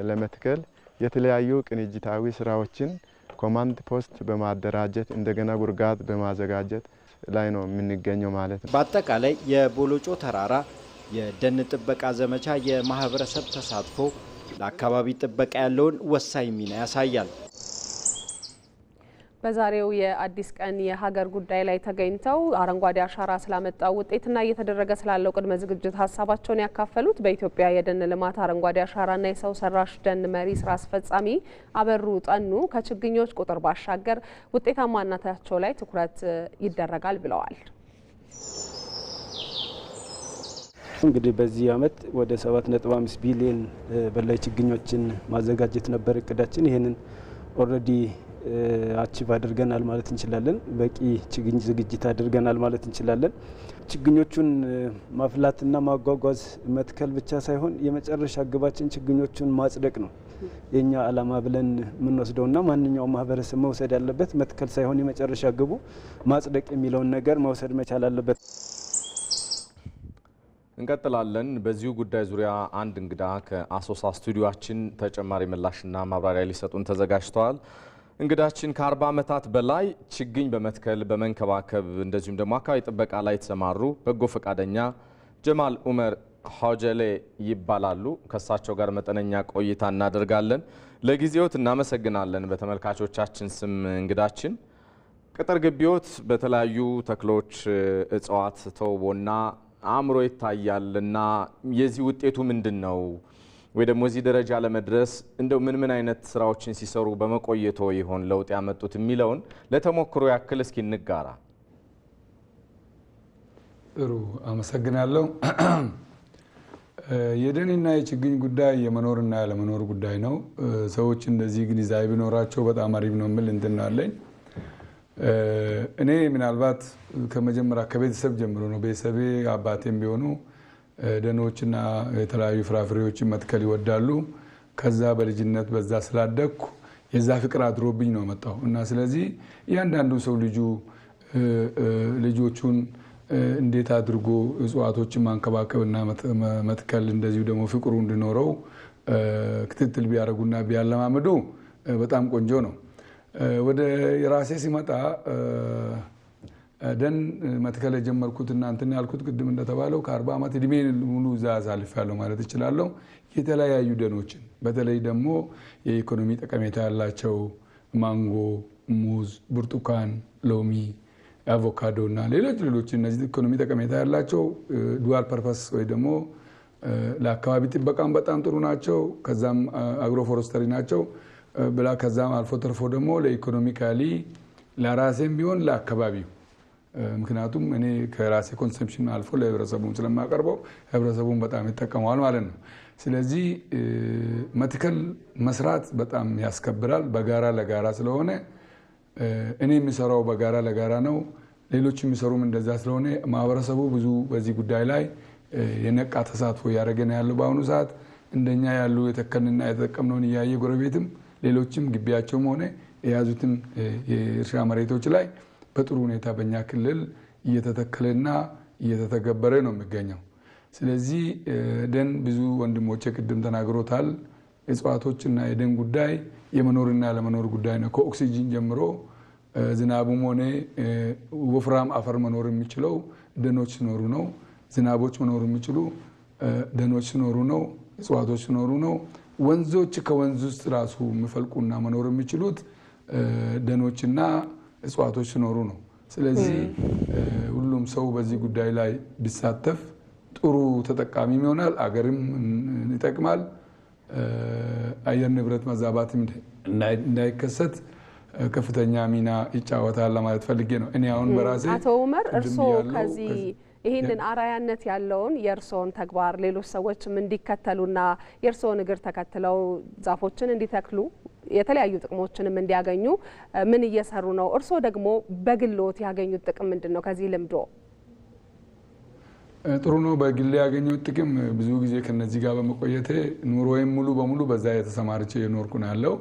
ለመትከል የተለያዩ ቅንጅታዊ ስራዎችን ኮማንድ ፖስት በማደራጀት እንደገና ጉርጋት በማዘጋጀት ላይ ነው የምንገኘው ማለት ነው። በአጠቃላይ የቦሎጮ ተራራ የደን ጥበቃ ዘመቻ የማህበረሰብ ተሳትፎ ለአካባቢ ጥበቃ ያለውን ወሳኝ ሚና ያሳያል። በዛሬው የአዲስ ቀን የሀገር ጉዳይ ላይ ተገኝተው አረንጓዴ አሻራ ስላመጣው ውጤትና እየተደረገ ስላለው ቅድመ ዝግጅት ሀሳባቸውን ያካፈሉት በኢትዮጵያ የደን ልማት አረንጓዴ አሻራና የሰው ሰራሽ ደን መሪ ስራ አስፈጻሚ አበሩ ጠኑ ከችግኞች ቁጥር ባሻገር ውጤታማነታቸው ላይ ትኩረት ይደረጋል ብለዋል። እንግዲህ በዚህ አመት ወደ 7.5 ቢሊዮን በላይ ችግኞችን ማዘጋጀት ነበር እቅዳችን። ይሄንን ኦልሬዲ አቺቭ አድርገናል ማለት እንችላለን። በቂ ችግኝ ዝግጅት አድርገናል ማለት እንችላለን። ችግኞቹን ማፍላትና ማጓጓዝ መትከል ብቻ ሳይሆን የመጨረሻ ግባችን ችግኞቹን ማጽደቅ ነው የኛ አላማ ብለን የምንወስደውና ማንኛውም ማህበረሰብ መውሰድ ያለበት መትከል ሳይሆን የመጨረሻ ግቡ ማጽደቅ የሚለውን ነገር መውሰድ መቻል አለበት። እንቀጥላለን። በዚሁ ጉዳይ ዙሪያ አንድ እንግዳ ከአሶሳ ስቱዲዮአችን ተጨማሪ ምላሽና ማብራሪያ ሊሰጡን ተዘጋጅተዋል። እንግዳችን ከ40 ዓመታት በላይ ችግኝ በመትከል በመንከባከብ እንደዚሁም ደግሞ አካባቢ ጥበቃ ላይ የተሰማሩ በጎ ፈቃደኛ ጀማል ኡመር ሆጀሌ ይባላሉ። ከእሳቸው ጋር መጠነኛ ቆይታ እናደርጋለን። ለጊዜዎት እናመሰግናለን። በተመልካቾቻችን ስም እንግዳችን ቅጥር ግቢዎት በተለያዩ ተክሎች እጽዋት ተውቦና አእምሮ ይታያልና የዚህ ውጤቱ ምንድን ነው? ወይ ደግሞ እዚህ ደረጃ ለመድረስ እንደው ምን አይነት ስራዎችን ሲሰሩ በመቆየቶ ይሆን ለውጥ ያመጡት የሚለውን ለተሞክሮ ያክል እስኪ እንጋራ። ጥሩ አመሰግናለሁ። የደንና የችግኝ ጉዳይ የመኖርና ያለመኖር ጉዳይ ነው። ሰዎች እንደዚህ ግንዛቤ ቢኖራቸው በጣም አሪፍ ነው የሚል እንትን አለኝ። እኔ ምናልባት ከመጀመሪያ ከቤተሰብ ጀምሮ ነው። ቤተሰቤ አባቴም ቢሆኑ ደኖችና የተለያዩ ፍራፍሬዎችን መትከል ይወዳሉ። ከዛ በልጅነት በዛ ስላደግኩ የዛ ፍቅር አድሮብኝ ነው መጣው እና ስለዚህ እያንዳንዱ ሰው ልጆቹን እንዴት አድርጎ እጽዋቶችን ማንከባከብና መትከል እንደዚሁ ደግሞ ፍቅሩ እንዲኖረው ክትትል ቢያደርጉና ቢያለማምዱ በጣም ቆንጆ ነው። ወደ የራሴ ሲመጣ ደን መትከል የጀመርኩት እና እንትን ያልኩት ቅድም እንደተባለው ከ40 ዓመት እድሜ ሙሉ እዛ አሳልፌያለሁ ማለት እችላለሁ። የተለያዩ ደኖችን በተለይ ደግሞ የኢኮኖሚ ጠቀሜታ ያላቸው ማንጎ፣ ሙዝ፣ ብርቱካን፣ ሎሚ፣ አቮካዶ እና ሌሎች እነዚህ ኢኮኖሚ ጠቀሜታ ያላቸው ዱዋል ፐርፐስ ወይ ደግሞ ለአካባቢ ጥበቃም በጣም ጥሩ ናቸው። ከዛም አግሮፎረስተሪ ናቸው ብላ ከዛም አልፎ ተርፎ ደግሞ ለኢኮኖሚካሊ ለራሴም ቢሆን ለአካባቢው ምክንያቱም እኔ ከራሴ ኮንሰምፕሽን አልፎ ለህብረተሰቡም ስለማቀርበው ህብረተሰቡን በጣም ይጠቀመዋል ማለት ነው። ስለዚህ መትከል መስራት በጣም ያስከብራል። በጋራ ለጋራ ስለሆነ እኔ የሚሰራው በጋራ ለጋራ ነው። ሌሎች የሚሰሩም እንደዛ ስለሆነ ማህበረሰቡ ብዙ በዚህ ጉዳይ ላይ የነቃ ተሳትፎ እያደረገ ነው ያለው። በአሁኑ ሰዓት እንደኛ ያሉ የተከልንና የተጠቀምነውን እያየ ጎረቤትም ሌሎችም ግቢያቸውም ሆነ የያዙትን የእርሻ መሬቶች ላይ በጥሩ ሁኔታ በእኛ ክልል እየተተከለና እየተተገበረ ነው የሚገኘው። ስለዚህ ደን ብዙ ወንድሞቼ ቅድም ተናግሮታል። እጽዋቶችና የደን ጉዳይ የመኖርና ያለመኖር ጉዳይ ነው። ከኦክሲጂን ጀምሮ ዝናቡም ሆነ ወፍራም አፈር መኖር የሚችለው ደኖች ሲኖሩ ነው። ዝናቦች መኖር የሚችሉ ደኖች ሲኖሩ ነው። እጽዋቶች ሲኖሩ ነው። ወንዞች ከወንዝ ውስጥ ራሱ የሚፈልቁና መኖር የሚችሉት ደኖችና እጽዋቶች ሲኖሩ ነው። ስለዚህ ሁሉም ሰው በዚህ ጉዳይ ላይ ቢሳተፍ ጥሩ ተጠቃሚ ይሆናል፣ አገርም ይጠቅማል፣ አየር ንብረት መዛባትም እንዳይከሰት ከፍተኛ ሚና ይጫወታል ለማለት ፈልጌ ነው። እኔ አሁን በራሴ አቶ ኡመር እርስዎ ከዚህ ይህንን አራያነት ያለውን የእርስዎን ተግባር ሌሎች ሰዎችም እንዲከተሉና የእርስዎን እግር ተከትለው ዛፎችን እንዲተክሉ የተለያዩ ጥቅሞችንም እንዲያገኙ ምን እየሰሩ ነው? እርስዎ ደግሞ በግሎት ያገኙት ጥቅም ምንድን ነው ከዚህ ልምዶ? ጥሩ ነው። በግሌ ያገኘሁት ጥቅም ብዙ ጊዜ ከነዚህ ጋር በመቆየቴ ኑሮዬም ሙሉ በሙሉ በዛ የተሰማርቼ የኖርኩ ነው ያለው።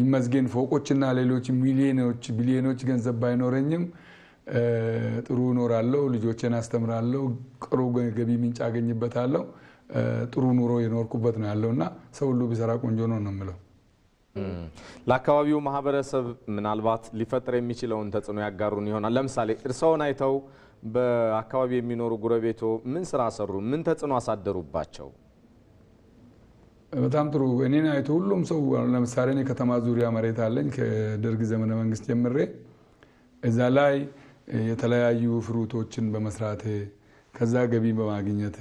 ይመስገን ፎቆችና ሌሎች ሚሊዮኖች ቢሊዮኖች ገንዘብ ባይኖረኝም ጥሩ እኖራለሁ፣ ልጆቼን አስተምራለሁ፣ ጥሩ ገቢ ምንጭ አገኝበታለሁ። ጥሩ ኑሮ የኖርኩበት ነው ያለውና ሰው ሁሉ ቢሰራ ቆንጆ ነው ነው የምለው። ለአካባቢው ማህበረሰብ ምናልባት ሊፈጥር የሚችለውን ተጽዕኖ ያጋሩን ይሆናል። ለምሳሌ እርስዎን አይተው በአካባቢ የሚኖሩ ጎረቤቶ ምን ስራ ሰሩ? ምን ተጽዕኖ አሳደሩባቸው? በጣም ጥሩ። እኔን አይቶ ሁሉም ሰው ለምሳሌ እኔ ከተማ ዙሪያ መሬት አለኝ ከደርግ ዘመነ መንግስት ጀምሬ እዛ ላይ የተለያዩ ፍሩቶችን በመስራት ከዛ ገቢ በማግኘት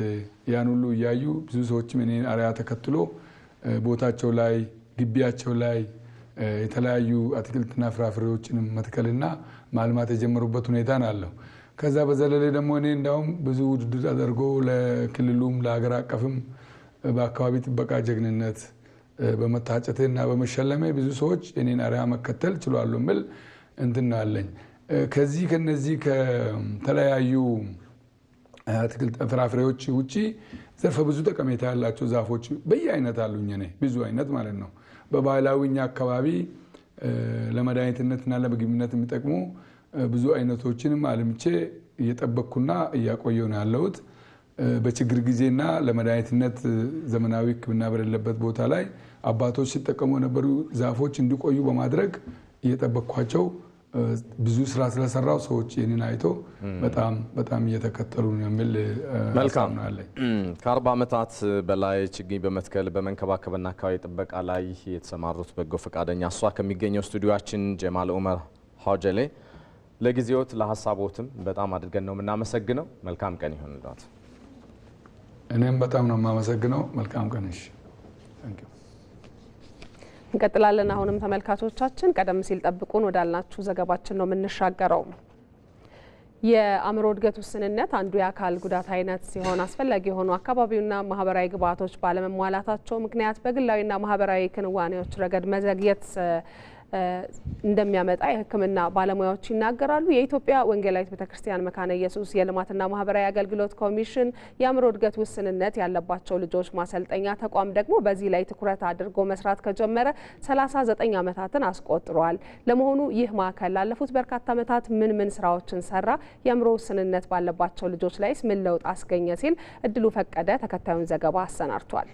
ያን ሁሉ እያዩ ብዙ ሰዎችም እኔን አርአያ ተከትሎ ቦታቸው ላይ ግቢያቸው ላይ የተለያዩ አትክልትና ፍራፍሬዎችንም መትከልና ማልማት የጀመሩበት ሁኔታ ነው። ከዛ በዘለለ ደግሞ እኔ እንዳውም ብዙ ውድድር አድርጎ ለክልሉም ለሀገር አቀፍም በአካባቢ ጥበቃ ጀግንነት በመታጨቴና በመሸለሜ ብዙ ሰዎች እኔን አርአያ መከተል ችሏል የሚል እንትን አለኝ። ከነዚህ ከተለያዩ አትክልት ፍራፍሬዎች ውጪ ዘርፈ ብዙ ጠቀሜታ ያላቸው ዛፎች በየአይነት አሉኝ። እኔ ብዙ አይነት ማለት ነው። በባህላዊኛ አካባቢ ለመድኃኒትነትና ለምግብነት የሚጠቅሙ ብዙ አይነቶችንም አልምቼ እየጠበቅኩና እያቆየሁ ነው ያለሁት። በችግር ጊዜና ለመድኃኒትነት ዘመናዊ ሕክምና በሌለበት ቦታ ላይ አባቶች ሲጠቀሙ የነበሩ ዛፎች እንዲቆዩ በማድረግ እየጠበቅኳቸው ብዙ ስራ ስለሰራው ሰዎች ይህንን አይቶ በጣም እየተከተሉ ነው የሚል መልካም ነው ያለኝ። ከ40 ዓመታት በላይ ችግኝ በመትከል በመንከባከብና አካባቢ ጥበቃ ላይ የተሰማሩት በጎ ፈቃደኛ እሷ ከሚገኘው ስቱዲዮአችን ጀማል ኡመር ሀጀሌ ለጊዜዎት ለሀሳቦትም በጣም አድርገን ነው የምናመሰግነው። መልካም ቀን ይሁንልዎት። እኔም በጣም ነው የማመሰግነው። መልካም ቀን። እሺ እንቀጥላለን። አሁንም ተመልካቾቻችን ቀደም ሲል ጠብቁን ወዳልናችሁ ዘገባችን ነው የምንሻገረው። የአእምሮ እድገት ውስንነት አንዱ የአካል ጉዳት አይነት ሲሆን አስፈላጊ የሆኑ አካባቢውና ማህበራዊ ግብዓቶች ባለመሟላታቸው ምክንያት በግላዊና ማህበራዊ ክንዋኔዎች ረገድ መዘግየት እንደሚያመጣ የሕክምና ባለሙያዎች ይናገራሉ። የኢትዮጵያ ወንጌላዊት ቤተክርስቲያን መካነ ኢየሱስ የልማትና ማህበራዊ አገልግሎት ኮሚሽን የአእምሮ እድገት ውስንነት ያለባቸው ልጆች ማሰልጠኛ ተቋም ደግሞ በዚህ ላይ ትኩረት አድርጎ መስራት ከጀመረ 39 ዓመታትን አስቆጥሯል። ለመሆኑ ይህ ማዕከል ላለፉት በርካታ ዓመታት ምን ስራዎችን ሰራ? የአእምሮ ውስንነት ባለባቸው ልጆች ላይስ ምን ለውጥ አስገኘ? ሲል እድሉ ፈቀደ ተከታዩን ዘገባ አሰናድቷል።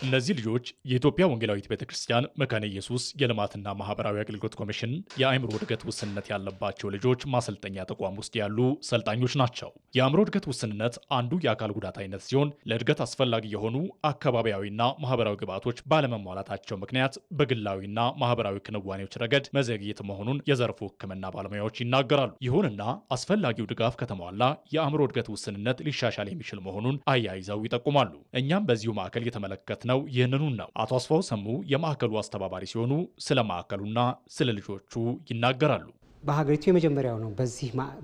እነዚህ ልጆች የኢትዮጵያ ወንጌላዊት ቤተክርስቲያን መካነ ኢየሱስ የልማትና ማህበራዊ አገልግሎት ኮሚሽን የአእምሮ እድገት ውስንነት ያለባቸው ልጆች ማሰልጠኛ ተቋም ውስጥ ያሉ ሰልጣኞች ናቸው። የአእምሮ እድገት ውስንነት አንዱ የአካል ጉዳት አይነት ሲሆን ለእድገት አስፈላጊ የሆኑ አካባቢያዊና ማህበራዊ ግብዓቶች ባለመሟላታቸው ምክንያት በግላዊና ማህበራዊ ክንዋኔዎች ረገድ መዘግየት መሆኑን የዘርፉ ሕክምና ባለሙያዎች ይናገራሉ። ይሁንና አስፈላጊው ድጋፍ ከተሟላ የአእምሮ እድገት ውስንነት ሊሻሻል የሚችል መሆኑን አያይዘው ይጠቁማሉ። እኛም በዚሁ ማዕከል የተመለከትነው ይህንኑ ነው። አቶ አስፋው ሰሙ የማዕከሉ አስተባባሪ ሲሆኑ ስለ ማዕከሉና ስለ ልጆቹ ይናገራሉ። በሀገሪቱ የመጀመሪያው ነው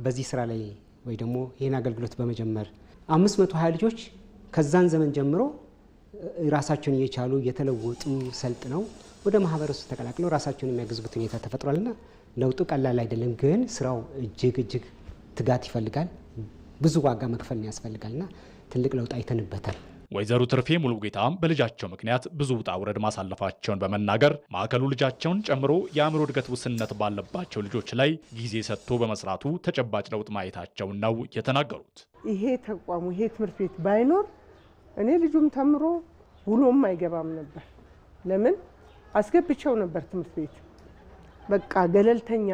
በዚህ ስራ ላይ ወይ ደግሞ ይህን አገልግሎት በመጀመር 520 ልጆች ከዛን ዘመን ጀምሮ ራሳቸውን እየቻሉ እየተለወጡ ሰልጥነው ወደ ማህበረሰቡ ተቀላቅለው ራሳቸውን የሚያግዙበት ሁኔታ ተፈጥሯልና ለውጡ ቀላል አይደለም። ግን ስራው እጅግ ትጋት ይፈልጋል። ብዙ ዋጋ መክፈል ያስፈልጋልና ትልቅ ለውጥ አይተንበታል። ወይዘሮ ትርፌ ሙሉጌታም በልጃቸው ምክንያት ብዙ ውጣ ውረድ ማሳለፋቸውን በመናገር ማዕከሉ ልጃቸውን ጨምሮ የአእምሮ እድገት ውስንነት ባለባቸው ልጆች ላይ ጊዜ ሰጥቶ በመስራቱ ተጨባጭ ለውጥ ማየታቸውን ነው የተናገሩት። ይሄ ተቋሙ ይሄ ትምህርት ቤት ባይኖር እኔ ልጁም ተምሮ ውሎም አይገባም ነበር። ለምን አስገብቸው ነበር ትምህርት ቤት በቃ ገለልተኛ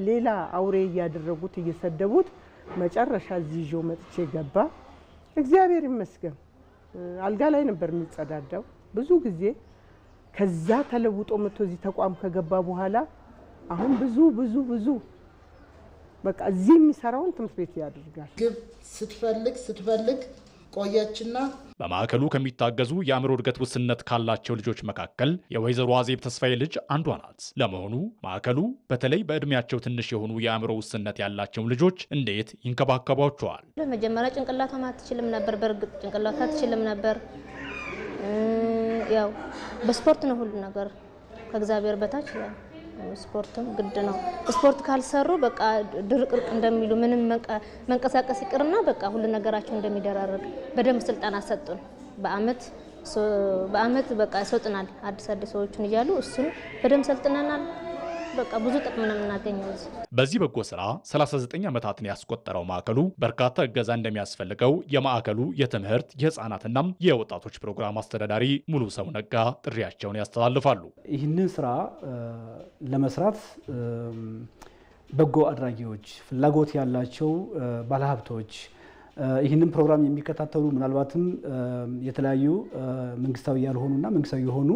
ሌላ አውሬ እያደረጉት እየሰደቡት መጨረሻ እዚህ ይዤው መጥቼ ገባ። እግዚአብሔር ይመስገን። አልጋ ላይ ነበር የሚጸዳዳው ብዙ ጊዜ። ከዛ ተለውጦ መጥቶ እዚህ ተቋም ከገባ በኋላ አሁን ብዙ በቃ እዚህ የሚሰራውን ትምህርት ቤት ያደርጋል። ግብ ስትፈልግ ቆየችና በማዕከሉ ከሚታገዙ የአእምሮ እድገት ውስንነት ካላቸው ልጆች መካከል የወይዘሮ አዜብ ተስፋዬ ልጅ አንዷ ናት። ለመሆኑ ማዕከሉ በተለይ በእድሜያቸው ትንሽ የሆኑ የአእምሮ ውስንነት ያላቸው ልጆች እንዴት ይንከባከቧቸዋል? ለመጀመሪያ ጭንቅላቷም አትችልም ነበር። በእርግጥ ጭንቅላቷ አትችልም ነበር። ያው በስፖርት ነው ሁሉ ነገር ከእግዚአብሔር በታች ስፖርትም ግድ ነው። ስፖርት ካልሰሩ በቃ ድርቅርቅ እንደሚሉ ምንም መንቀሳቀስ ይቅርና በቃ ሁሉ ነገራቸው እንደሚደራረግ በደንብ ስልጠና ሰጡን። በአመት በቃ ሰልጥናል። አዲስ ሰዎችን እያሉ እሱን በደንብ ሰልጥነናል። በቃ ብዙ ጥቅም ነው የምናገኘው። በዚህ በጎ ስራ 39 ዓመታትን ያስቆጠረው ማዕከሉ በርካታ እገዛ እንደሚያስፈልገው የማዕከሉ የትምህርት የህፃናትና የወጣቶች ፕሮግራም አስተዳዳሪ ሙሉ ሰው ነጋ ጥሪያቸውን ያስተላልፋሉ። ይህንን ስራ ለመስራት በጎ አድራጊዎች፣ ፍላጎት ያላቸው ባለሀብቶች፣ ይህንን ፕሮግራም የሚከታተሉ ምናልባትም የተለያዩ መንግስታዊ ያልሆኑና መንግስታዊ የሆኑ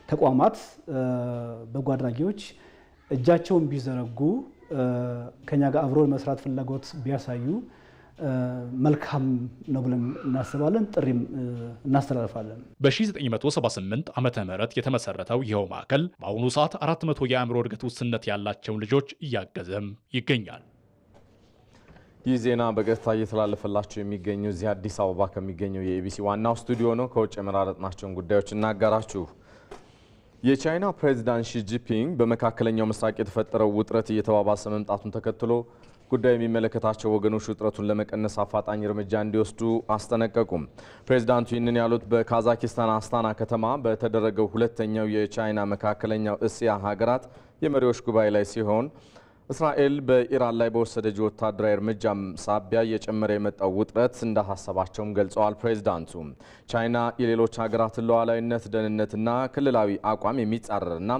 ተቋማት በጎ አድራጊዎች እጃቸውን ቢዘረጉ ከኛ ጋር አብሮ መስራት ፍላጎት ቢያሳዩ መልካም ነው ብለን እናስባለን። ጥሪም እናስተላልፋለን። በ1978 ዓመተ ምህረት የተመሰረተው ይኸው ማዕከል በአሁኑ ሰዓት 400 የአእምሮ እድገት ውስንነት ያላቸውን ልጆች እያገዘም ይገኛል። ይህ ዜና በቀጥታ እየተላለፈላችሁ የሚገኘው እዚህ አዲስ አበባ ከሚገኘው የኢቢሲ ዋናው ስቱዲዮ ነው። ከውጭ የመራረጥናቸውን ጉዳዮች እናጋራችሁ። የቻይና ፕሬዚዳንት ሺ ጂንፒንግ በመካከለኛው ምስራቅ የተፈጠረው ውጥረት እየተባባሰ መምጣቱን ተከትሎ ጉዳዩ የሚመለከታቸው ወገኖች ውጥረቱን ለመቀነስ አፋጣኝ እርምጃ እንዲወስዱ አስጠነቀቁም። ፕሬዚዳንቱ ይህንን ያሉት በካዛኪስታን አስታና ከተማ በተደረገው ሁለተኛው የቻይና መካከለኛው እስያ ሀገራት የመሪዎች ጉባኤ ላይ ሲሆን እስራኤል በኢራን ላይ በወሰደች ወታደራዊ እርምጃም ሳቢያ እየጨመረ የመጣው ውጥረት እንዳሳሰባቸውም ገልጸዋል። ፕሬዚዳንቱ ቻይና የሌሎች ሀገራትን ሉዓላዊነት፣ ደህንነትና ክልላዊ አቋም የሚጻረርና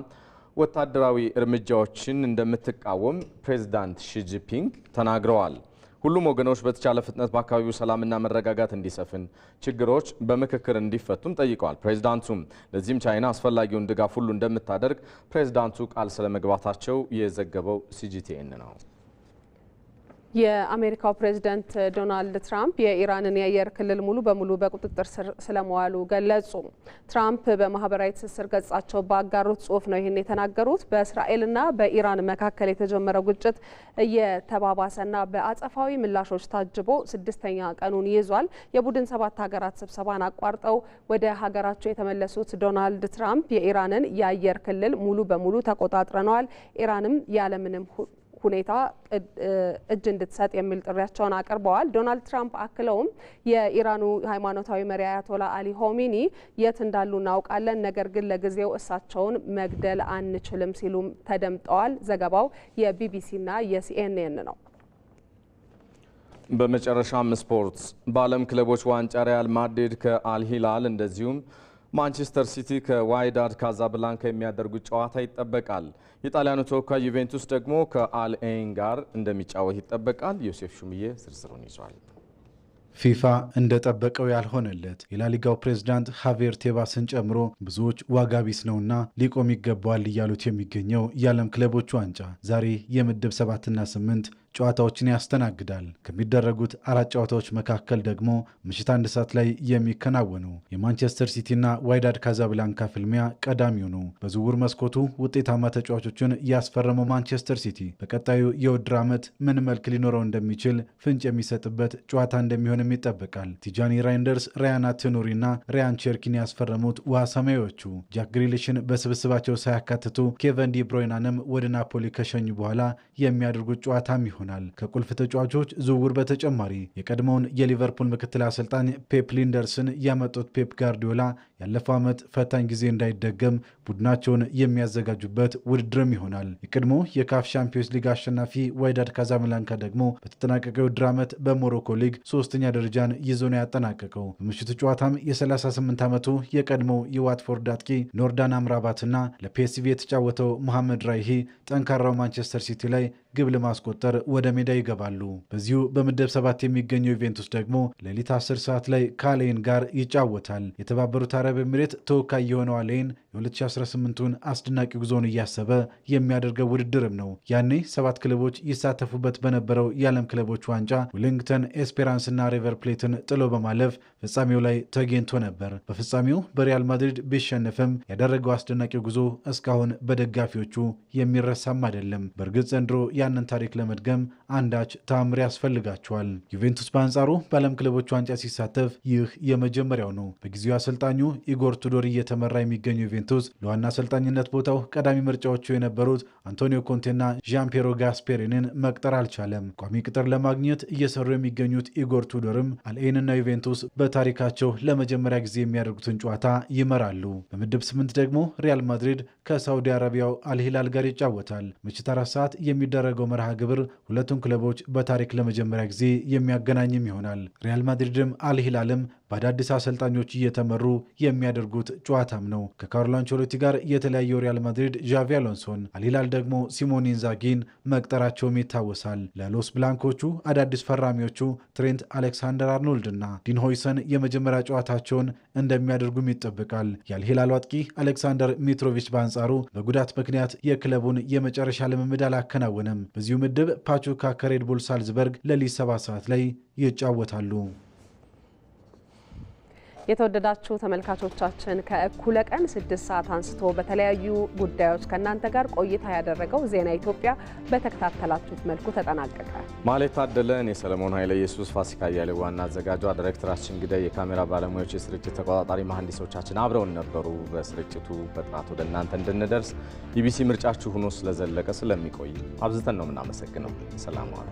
ወታደራዊ እርምጃዎችን እንደምትቃወም ፕሬዚዳንት ሺ ጂንፒንግ ተናግረዋል። ሁሉም ወገኖች በተቻለ ፍጥነት በአካባቢው ሰላምና መረጋጋት እንዲሰፍን፣ ችግሮች በምክክር እንዲፈቱም ጠይቀዋል። ፕሬዚዳንቱም ለዚህም ቻይና አስፈላጊውን ድጋፍ ሁሉ እንደምታደርግ ፕሬዚዳንቱ ቃል ስለመግባታቸው የዘገበው ሲጂቲኤን ነው። የአሜሪካው ፕሬዝዳንት ዶናልድ ትራምፕ የኢራንን የአየር ክልል ሙሉ በሙሉ በቁጥጥር ስር ስለመዋሉ ገለጹ። ትራምፕ በማህበራዊ ትስስር ገጻቸው ባጋሩት ጽሑፍ ነው ይህን የተናገሩት። በእስራኤልና በኢራን መካከል የተጀመረው ግጭት እየተባባሰና በአጸፋዊ ምላሾች ታጅቦ 6ኛ ቀኑን ይዟል። የቡድን 7 ሀገራት ስብሰባን አቋርጠው ወደ ሀገራቸው የተመለሱት ዶናልድ ትራምፕ የኢራንን የአየር ክልል ሙሉ በሙሉ ተቆጣጥረነዋል፣ ኢራንም ያለምንም ሁኔታ እጅ እንድትሰጥ የሚል ጥሪያቸውን አቅርበዋል። ዶናልድ ትራምፕ አክለውም የኢራኑ ሃይማኖታዊ መሪ አያቶላ አሊ ሆሚኒ የት እንዳሉ እናውቃለን፣ ነገር ግን ለጊዜው እሳቸውን መግደል አንችልም ሲሉም ተደምጠዋል። ዘገባው የቢቢሲና የሲኤንኤን ነው። በመጨረሻም ስፖርት። በዓለም ክለቦች ዋንጫ ሪያል ማድሪድ ከአልሂላል እንደዚሁም ማንቸስተር ሲቲ ከዋይዳድ ካዛብላንካ የሚያደርጉት ጨዋታ ይጠበቃል። የጣሊያኑ ተወካይ ዩቬንቱስ ደግሞ ከአልኤን ጋር እንደሚጫወት ይጠበቃል። ዮሴፍ ሹምዬ ዝርዝሩን ይዟል። ፊፋ እንደጠበቀው ያልሆነለት የላሊጋው ፕሬዝዳንት ሃቬር ቴባስን ጨምሮ ብዙዎች ዋጋ ቢስ ነውና ሊቆም ይገባዋል እያሉት የሚገኘው የዓለም ክለቦች ዋንጫ ዛሬ የምድብ 7ና 8 ጨዋታዎችን ያስተናግዳል። ከሚደረጉት 4 ጨዋታዎች መካከል ደግሞ ምሽት 1 ሰዓት ላይ የሚከናወኑ የማንቸስተር ሲቲና ዋይዳድ ካዛብላንካ ፍልሚያ ቀዳሚው ነው። በዝውውር መስኮቱ ውጤታማ ተጫዋቾችን ያስፈረመው ማንቸስተር ሲቲ በቀጣዩ የውድድር ዓመት ምን መልክ ሊኖረው እንደሚችል ፍንጭ የሚሰጥበት ጨዋታ እንደሚሆንም ይጠበቃል። ቲጃኒ ራይንደርስ፣ ራያን አቴኖሪና ራያን ቸርኪን ያስፈረሙት ውሃ ሰማያዎቹ ጃክ ግሪሊሽን በስብስባቸው ሳያካትቱ ኬቨን ዲ ብሮይናንም ወደ ናፖሊ ከሸኙ በኋላ የሚያደርጉት ጨዋታም ይሆናል። ከቁልፍ ተጫዋቾች ዝውውር በተጨማሪ የቀድሞውን የሊቨርፑል ምክትል አሰልጣኝ ፔፕ ሊንደርስን ያመጡት ፔፕ ጋርዲዮላ ያለፈው ዓመት ፈታኝ ጊዜ እንዳይደገም ቡድናቸውን የሚያዘጋጁበት ውድድርም ይሆናል። የቀድሞ የካፍ ሻምፒዮንስ ሊግ አሸናፊ ዋይዳድ ካዛብላንካ ደግሞ በተጠናቀቀው የውድድር ዓመት በሞሮኮ ሊግ 3ኛ ደረጃን ይዞ ነው ያጠናቀቀው። በምሽቱ ጨዋታም የ38 ዓመቱ የቀድሞው የዋትፎርድ አጥቂ ኖርዳን አምራባትና ለፒኤስቪ የተጫወተው መሐመድ ራይሂ ጠንካራው ማንቸስተር ሲቲ ላይ ግብ ለማስቆጠር ወደ ሜዳ ይገባሉ። በዚሁ በምድብ 7 የሚገኘው ዩቬንቱስ ደግሞ ሌሊት 10 ሰዓት ላይ ከአሌን ጋር ይጫወታል። የተባበሩት አረብ ኤሚሬት ተወካይ የሆነው አሌን የ2018ቱን አስደናቂ ጉዞውን እያሰበ የሚያደርገው ውድድርም ነው። ያኔ 7 ክለቦች ይሳተፉበት በነበረው የዓለም ክለቦች ዋንጫ ዌሊንግተን ኤስፔራንስና ሪቨር ፕሌትን ጥሎ በማለፍ ፍጻሜው ላይ ተገኝቶ ነበር። በፍጻሜው በሪያል ማድሪድ ቢሸነፍም ያደረገው አስደናቂ ጉዞ እስካሁን በደጋፊዎቹ የሚረሳም አይደለም። በእርግጥ ዘንድሮ ያንን ታሪክ ለመድገም አንዳች ተአምር ያስፈልጋቸዋል። ዩቬንቱስ በአንጻሩ በዓለም ክለቦች ዋንጫ ሲሳተፍ ይህ የመጀመሪያው ነው። በጊዜው አሰልጣኙ ኢጎር ቱዶር እየተመራ የሚገኘው ዩቬንቱስ ለዋና አሰልጣኝነት ቦታው ቀዳሚ ምርጫዎቹ የነበሩት አንቶኒዮ ኮንቴና ዣን ፒየሮ ጋስፔሪንን መቅጠር አልቻለም። ቋሚ ቅጥር ለማግኘት እየሰሩ የሚገኙት ኢጎር ቱዶርም አልኤንና ዩቬንቱስ በታሪካቸው ለመጀመሪያ ጊዜ የሚያደርጉትን ጨዋታ ይመራሉ። በምድብ 8 ደግሞ ሪያል ማድሪድ ከሳውዲ አረቢያው አልሂላል ጋር ይጫወታል። ምሽት 4 ሰዓት የሚደረገው መርሃ ግብር ሁለቱን ክለቦች በታሪክ ለመጀመሪያ ጊዜ የሚያገናኝም ይሆናል። ሪያል ማድሪድም አልሂላልም በአዳዲስ አሰልጣኞች እየተመሩ የሚያደርጉት ጨዋታም ነው። ከካርሎ አንቸሎቲ ጋር የተለያየው ሪያል ማድሪድ ዣቪ አሎንሶን፣ አልሂላል ደግሞ ሲሞኔ ኢንዛጊን መቅጠራቸውም ይታወሳል። ለሎስ ብላንኮቹ አዳዲስ ፈራሚዎቹ ትሬንት አሌክሳንደር አርኖልድ እና ዲን ሆይሰን የመጀመሪያ ጨዋታቸውን እንደሚያደርጉም ይጠበቃል። የአልሂላሉ አጥቂ አሌክሳንደር ሚትሮቪች በአንጻሩ በጉዳት ምክንያት የክለቡን የመጨረሻ ልምምድ አላከናወነም። በዚሁ ምድብ ፓቹካ ከሬድ ቡል ሳልዝበርግ ሌሊት 7 ሰዓት ላይ ይጫወታሉ። የተወደዳችሁ ተመልካቾቻችን ከእኩለ ቀን 6 ሰዓት አንስቶ በተለያዩ ጉዳዮች ከእናንተ ጋር ቆይታ ያደረገው ዜና ኢትዮጵያ በተከታተላችሁት መልኩ ተጠናቀቀ። ማለት ታደለ፣ እኔ ሰለሞን ኃይለ ኢየሱስ፣ ፋሲካ እያሌው ዋና አዘጋጇ፣ ዳይሬክተራችን ግዳይ፣ የካሜራ ባለሙያዎች፣ የስርጭት ተቆጣጣሪ መሐንዲሶቻችን አብረውን ነበሩ። በስርጭቱ በጥራት ወደ እናንተ እንድንደርስ ኢቢሲ ምርጫችሁ ሆኖ ስለዘለቀ ስለሚቆይ አብዝተን ነው የምናመሰግነው። ሰላም ዋሉ።